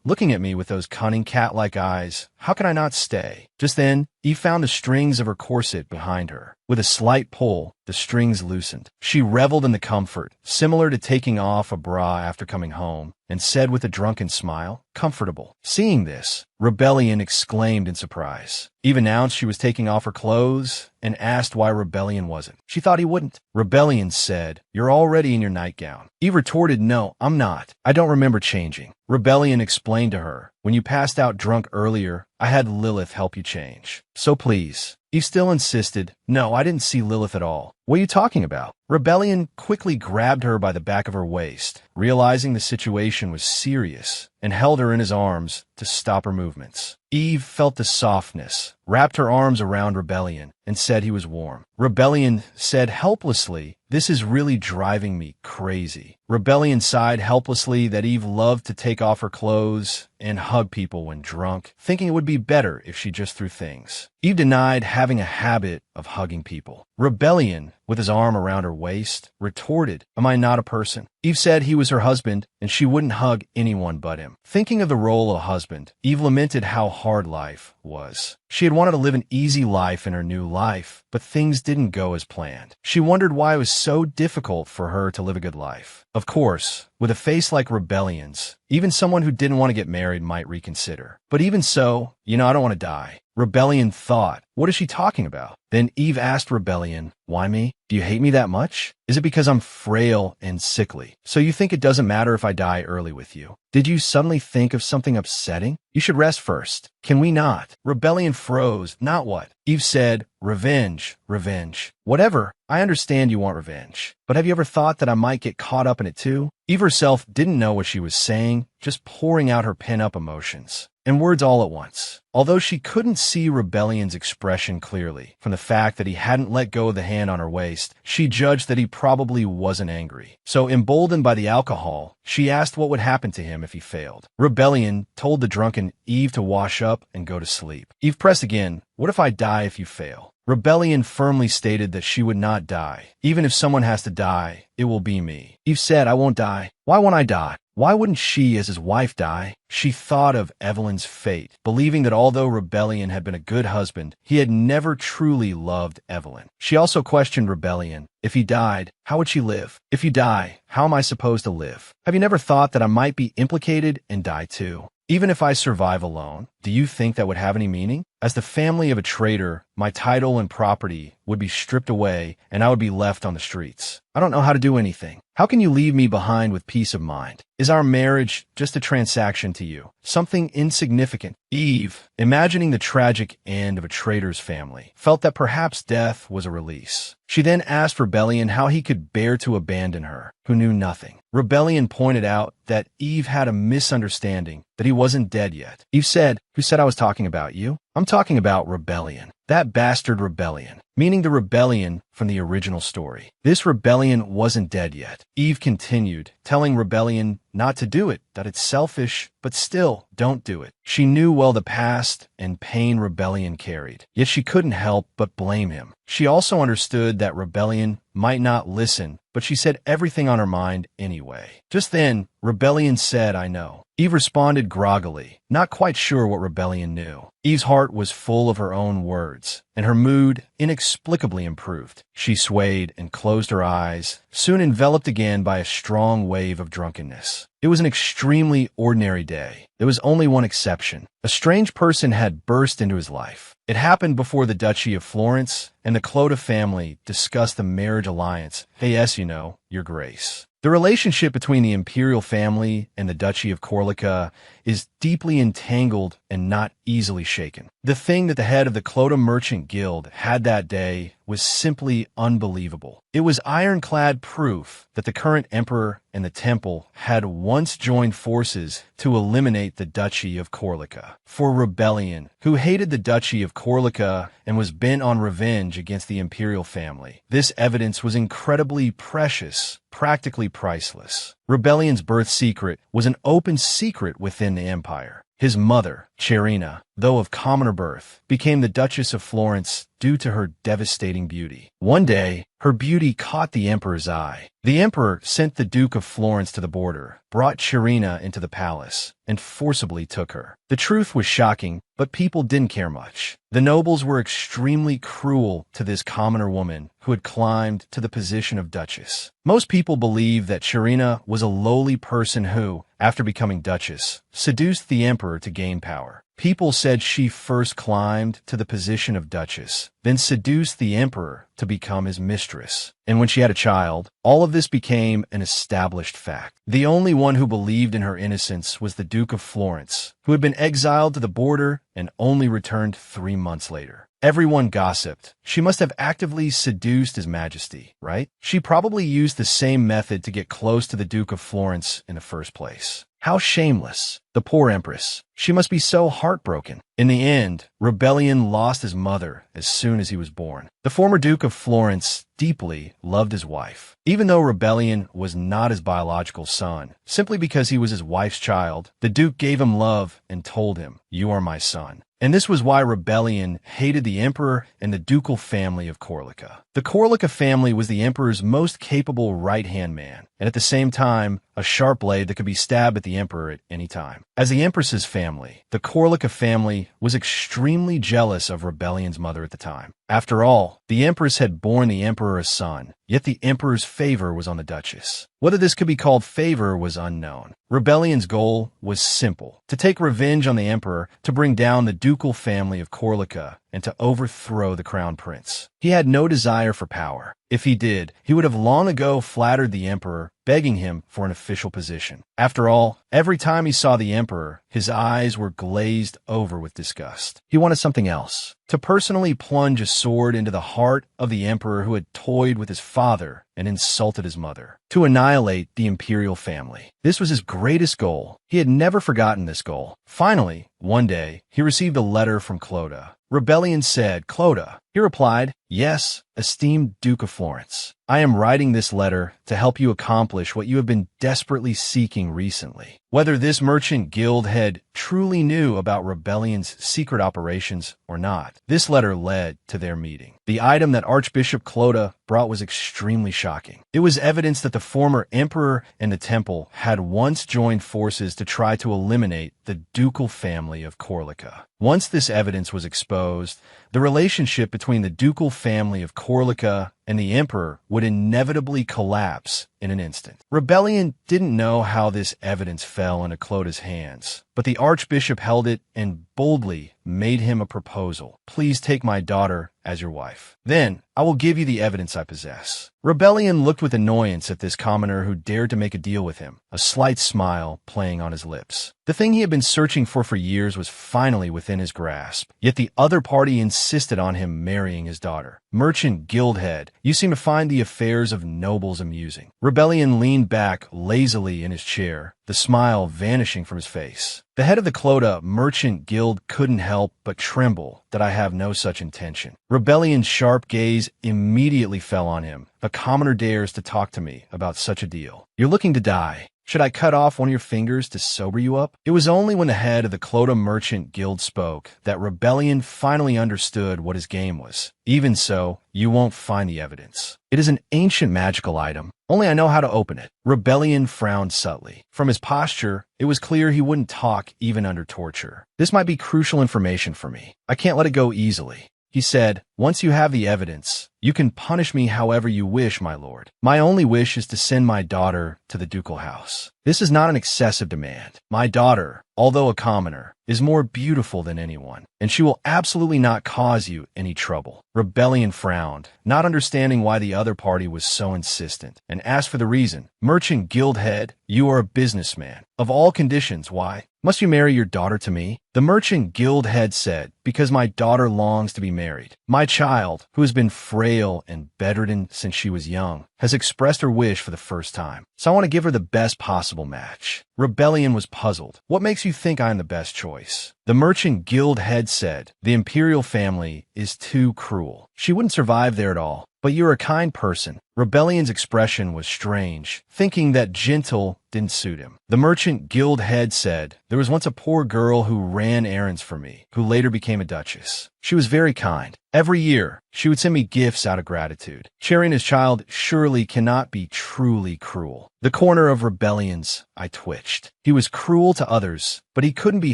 looking at me with those cunning cat-like eyes, how can I not stay? Just then, Eve found the strings of her corset behind her. With a slight pull, the strings loosened. She reveled in the comfort, similar to taking off a bra after coming home, and said with a drunken smile, comfortable. Seeing this, Rebellion exclaimed in surprise. Eve announced she was taking off her clothes and asked why Rebellion wasn't. She thought he wouldn't. Rebellion said, you're already in your nightgown. Eve retorted, no, I'm not. I don't remember changing. Rebellion explained to her, when you passed out drunk earlier, I had Lilith help you change. So please. Eve still insisted, no, I didn't see Lilith at all. What are you talking about? Rebellion quickly grabbed her by the back of her waist, realizing the situation was serious, and held her in his arms to stop her movements. Eve felt the softness, wrapped her arms around Rebellion, and said he was warm. Rebellion said helplessly, this is really driving me crazy. Rebellion sighed helplessly that Eve loved to take off her clothes and hug people when drunk, thinking it would be better if she just threw things. Eve denied having a habit of hugging people. Rebellion, with his arm around her waist, retorted, am I not a person? Eve said he was her husband, and she wouldn't hug anyone but him. Thinking of the role of husband, Eve lamented how hard life was. She had wanted to live an easy life in her new life, but things didn't go as planned. She wondered why it was so difficult for her to live a good life. Of course, with a face like Rebellion's, even someone who didn't want to get married might reconsider. But even so, I don't want to die. Rebellion thought, what is she talking about? Then Eve asked Rebellion, why me? Do you hate me that much? Is it because I'm frail and sickly? So you think it doesn't matter if I die early with you? Did you suddenly think of something upsetting? You should rest first. Can we not? Rebellion froze. Not what? Eve said, revenge, revenge. Whatever. I understand you want revenge. But have you ever thought that I might get caught up in it too? Eve herself didn't know what she was saying, just pouring out her pent-up emotions, and words all at once. Although she couldn't see Rebellion's expression clearly, from the fact that he hadn't let go of the hand on her waist, she judged that he probably wasn't angry. So, emboldened by the alcohol, she asked what would happen to him if he failed. Rebellion told the drunken Eve to wash up and go to sleep. Eve pressed again, what if I die if you fail? Rebellion firmly stated that she would not die. Even if someone has to die, it will be me. Eve said, I won't die. Why won't I die? Why wouldn't she, as his wife, die? She thought of Evelyn's fate, believing that although Rebellion had been a good husband, he had never truly loved Evelyn. She also questioned Rebellion. If he died, how would she live? If you die, how am I supposed to live? Have you never thought that I might be implicated and die too? Even if I survive alone, do you think that would have any meaning? As the family of a traitor, my title and property would be stripped away and I would be left on the streets. I don't know how to do anything. How can you leave me behind with peace of mind? Is our marriage just a transaction to you? Something insignificant? Eve, imagining the tragic end of a traitor's family, felt that perhaps death was a release. She then asked Rebellion how he could bear to abandon her, who knew nothing. Rebellion pointed out that Eve had a misunderstanding, that he wasn't dead yet. Eve said, Who said I was talking about you? I'm talking about rebellion. That bastard rebellion, meaning the rebellion from the original story. This rebellion wasn't dead yet. Eve continued, telling rebellion not to do it, that it's selfish, but still, don't do it. She knew well the past and pain rebellion carried, yet she couldn't help but blame him. She also understood that rebellion might not listen, but she said everything on her mind anyway. Just then, rebellion said, I know. Eve responded groggily, not quite sure what rebellion knew. Eve's heart was full of her own words, and her mood inexplicably improved. She swayed and closed her eyes, soon enveloped again by a strong wave of drunkenness. It was an extremely ordinary day. There was only one exception. A strange person had burst into his life. It happened before the Duchy of Florence and the Clota family discussed the marriage alliance. Hey, yes, you know, Your Grace. The relationship between the imperial family and the Duchy of Corsica is deeply entangled and not easily shaken. The thing that the head of the Clota Merchant Guild had that day was simply unbelievable. It was ironclad proof that the current emperor and the temple had once joined forces to eliminate the Duchy of Corsica. For rebellion, who hated the Duchy of Corsica and was bent on revenge against the imperial family, this evidence was incredibly precious, practically priceless. Rebellion's birth secret was an open secret within the empire. His mother, Cherina, though of commoner birth, became the Duchess of Florence due to her devastating beauty. One day, her beauty caught the emperor's eye. The emperor sent the Duke of Florence to the border, brought Cherina into the palace, and forcibly took her. The truth was shocking, but people didn't care much. The nobles were extremely cruel to this commoner woman who had climbed to the position of duchess. Most people believed that Cherina was a lowly person who, after becoming duchess, seduced the emperor to gain power. People said she first climbed to the position of duchess, then seduced the emperor to become his mistress. And when she had a child, all of this became an established fact. The only one who believed in her innocence was the Duke of Florence, who had been exiled to the border and only returned 3 months later. Everyone gossiped. She must have actively seduced His Majesty, right? She probably used the same method to get close to the Duke of Florence in the first place. How shameless. The poor empress. She must be so heartbroken. In the end, rebellion lost his mother as soon as he was born. The former Duke of Florence deeply loved his wife, even though rebellion was not his biological son. Simply because he was his wife's child, the Duke gave him love and told him, "You are my son." And this was why rebellion hated the emperor and the ducal family of Corsica. The Corsica family was the emperor's most capable right-hand man, and at the same time, a sharp blade that could be stabbed at the emperor at any time. As the empress's family, the Corsica family was extremely jealous of rebellion's mother at the time. After all, the empress had borne the emperor a son, yet the emperor's favor was on the duchess. Whether this could be called favor was unknown. Rebellion's goal was simple: to take revenge on the emperor, to bring down the ducal family of Corsica, and to overthrow the crown prince. He had no desire for power. If he did, he would have long ago flattered the emperor, begging him for an official position. After all, every time he saw the emperor, his eyes were glazed over with disgust. He wanted something else: to personally plunge a sword into the heart of the emperor who had toyed with his father and insulted his mother, to annihilate the imperial family. This was his greatest goal. He had never forgotten this goal. Finally, one day, he received a letter from Clota. Rebellion said, "Clota." He replied, "Yes, esteemed Duke of Florence. I am writing this letter to help you accomplish what you have been desperately seeking recently." Whether this merchant guild head truly knew about rebellion's secret operations or not, this letter led to their meeting. The item that Archbishop Clota brought was extremely shocking. It was evidence that the former emperor and the temple had once joined forces to try to eliminate the ducal family of Corsica. Once this evidence was exposed, the relationship between the ducal family of Corsica and the emperor would inevitably collapse in an instant. Rebellion didn't know how this evidence fell into Clota's hands, but the archbishop held it and boldly made him a proposal. "Please take my daughter as your wife. Then I will give you the evidence I possess." Rebellion looked with annoyance at this commoner who dared to make a deal with him, a slight smile playing on his lips. The thing he had been searching for years was finally within his grasp, yet the other party insisted on him marrying his daughter. Merchant Guildhead, You seem to find the affairs of nobles amusing." Rebellion leaned back lazily in his chair, the smile vanishing from his face. "The head of the Clota Merchant Guild couldn't help but tremble that I have no such intention." Rebellion's sharp gaze immediately fell on him. "A commoner dares to talk to me about such a deal. You're looking to die. Should I cut off one of your fingers to sober you up?" It was only when the head of the Clota Merchant Guild spoke that Rebellion finally understood what his game was. "Even so, you won't find the evidence. It is an ancient magical item. Only I know how to open it." Rebellion frowned subtly. From his posture, it was clear he wouldn't talk even under torture. "This might be crucial information for me. I can't let it go easily," he said. "Once you have the evidence, you can punish me however you wish, my lord. My only wish is to send my daughter to the ducal house. This is not an excessive demand. My daughter, although a commoner, is more beautiful than anyone, and she will absolutely not cause you any trouble." Rebellion frowned, not understanding why the other party was so insistent, and asked for the reason. "Merchant Guild head, you are a businessman. Of all conditions, why must you marry your daughter to me?" The Merchant Guild head said, "Because my daughter longs to be married. My child, who has been frail and bedridden since she was young, has expressed her wish for the first time. So I want to give her the best possible match." Rebellion was puzzled. "What makes you think I am the best choice?" The Merchant Guild head said, "The imperial family is too cruel. She wouldn't survive there at all. But you're a kind person." Rebellion's expression was strange, thinking that gentle didn't suit him. The Merchant Guild head said, "There was once a poor girl who ran errands for me, who later became a duchess. She was very kind. Every year, she would send me gifts out of gratitude. Cherrying his child surely cannot be truly cruel." The corner of Rebellion's eye twitched. He was cruel to others, but he couldn't be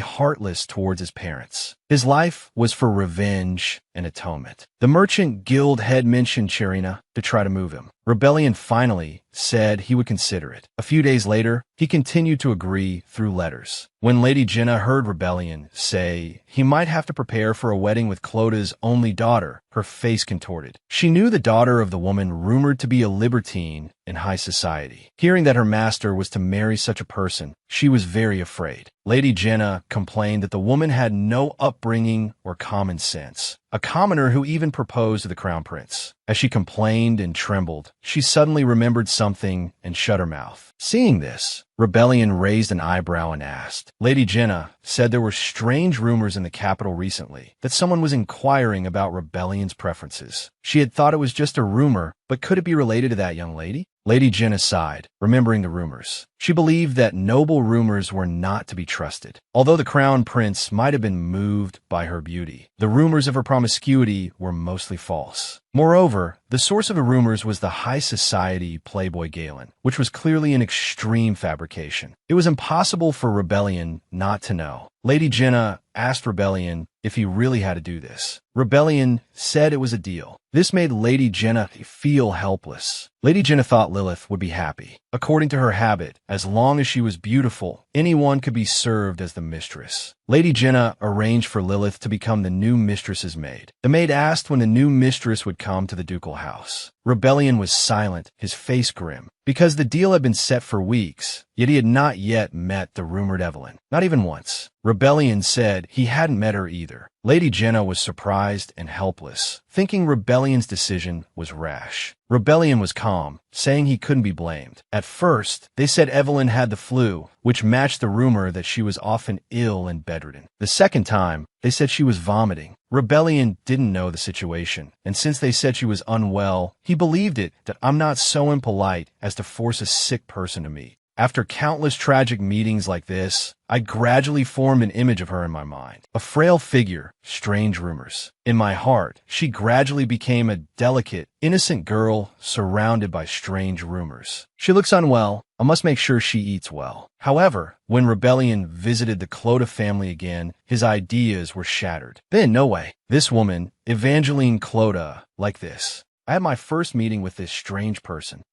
heartless towards his parents. His life was for revenge and atonement. The Merchant Guild head mentioned Cherina to try to move him. Rebellion finally said he would consider it. A few days later, he continued to agree through letters. When Lady Jenna heard Rebellion say he might have to prepare for a wedding with Clota's only daughter, her face contorted. She knew the daughter of the woman rumored to be a libertine in high society. Hearing that her master was to marry such a person, she was very afraid. Lady Jenna complained that the woman had no upbringing or common sense, a commoner who even proposed to the crown prince. As she complained and trembled, she suddenly remembered something and shut her mouth. Seeing this, Rebellion raised an eyebrow and asked. Lady Jenna said there were strange rumors in the capital recently that someone was inquiring about Rebellion's preferences. She had thought it was just a rumor, but could it be related to that young lady? Lady Jenna sighed, remembering the rumors. She believed that noble rumors were not to be trusted. Although the crown prince might have been moved by her beauty, the rumors of her promiscuity were mostly false. Moreover, the source of the rumors was the high society playboy Galen, which was clearly an extreme fabrication. It was impossible for Rebellion not to know. Lady Jenna asked Rebellion if he really had to do this. Rebellion said it was a deal. This made Lady Jenna feel helpless. Lady Jenna thought Lilith would be happy. According to her habit, as long as she was beautiful, anyone could be served as the mistress. Lady Jenna arranged for Lilith to become the new mistress's maid. The maid asked when the new mistress would come to the ducal house. Rebellion was silent, his face grim, because the deal had been set for weeks, yet he had not yet met the rumored Evelyn. Not even once. Rebellion said he hadn't met her either. Lady Jenna was surprised and helpless, thinking Rebellion's decision was rash. Rebellion was calm, saying he couldn't be blamed. At first, they said Evelyn had the flu, which matched the rumor that she was often ill and bedridden. The second time, they said she was vomiting. Rebellion didn't know the situation, and since they said she was unwell, he believed it that I'm not so impolite as to force a sick person to meet. After countless tragic meetings like this, I gradually formed an image of her in my mind. A frail figure, strange rumors. In my heart, she gradually became a delicate, innocent girl surrounded by strange rumors. She looks unwell. I must make sure she eats well. However, when Rebellion visited the Clota family again, his ideas were shattered. Then, no way. This woman, Evangeline Clota, like this. I had my first meeting with this strange person.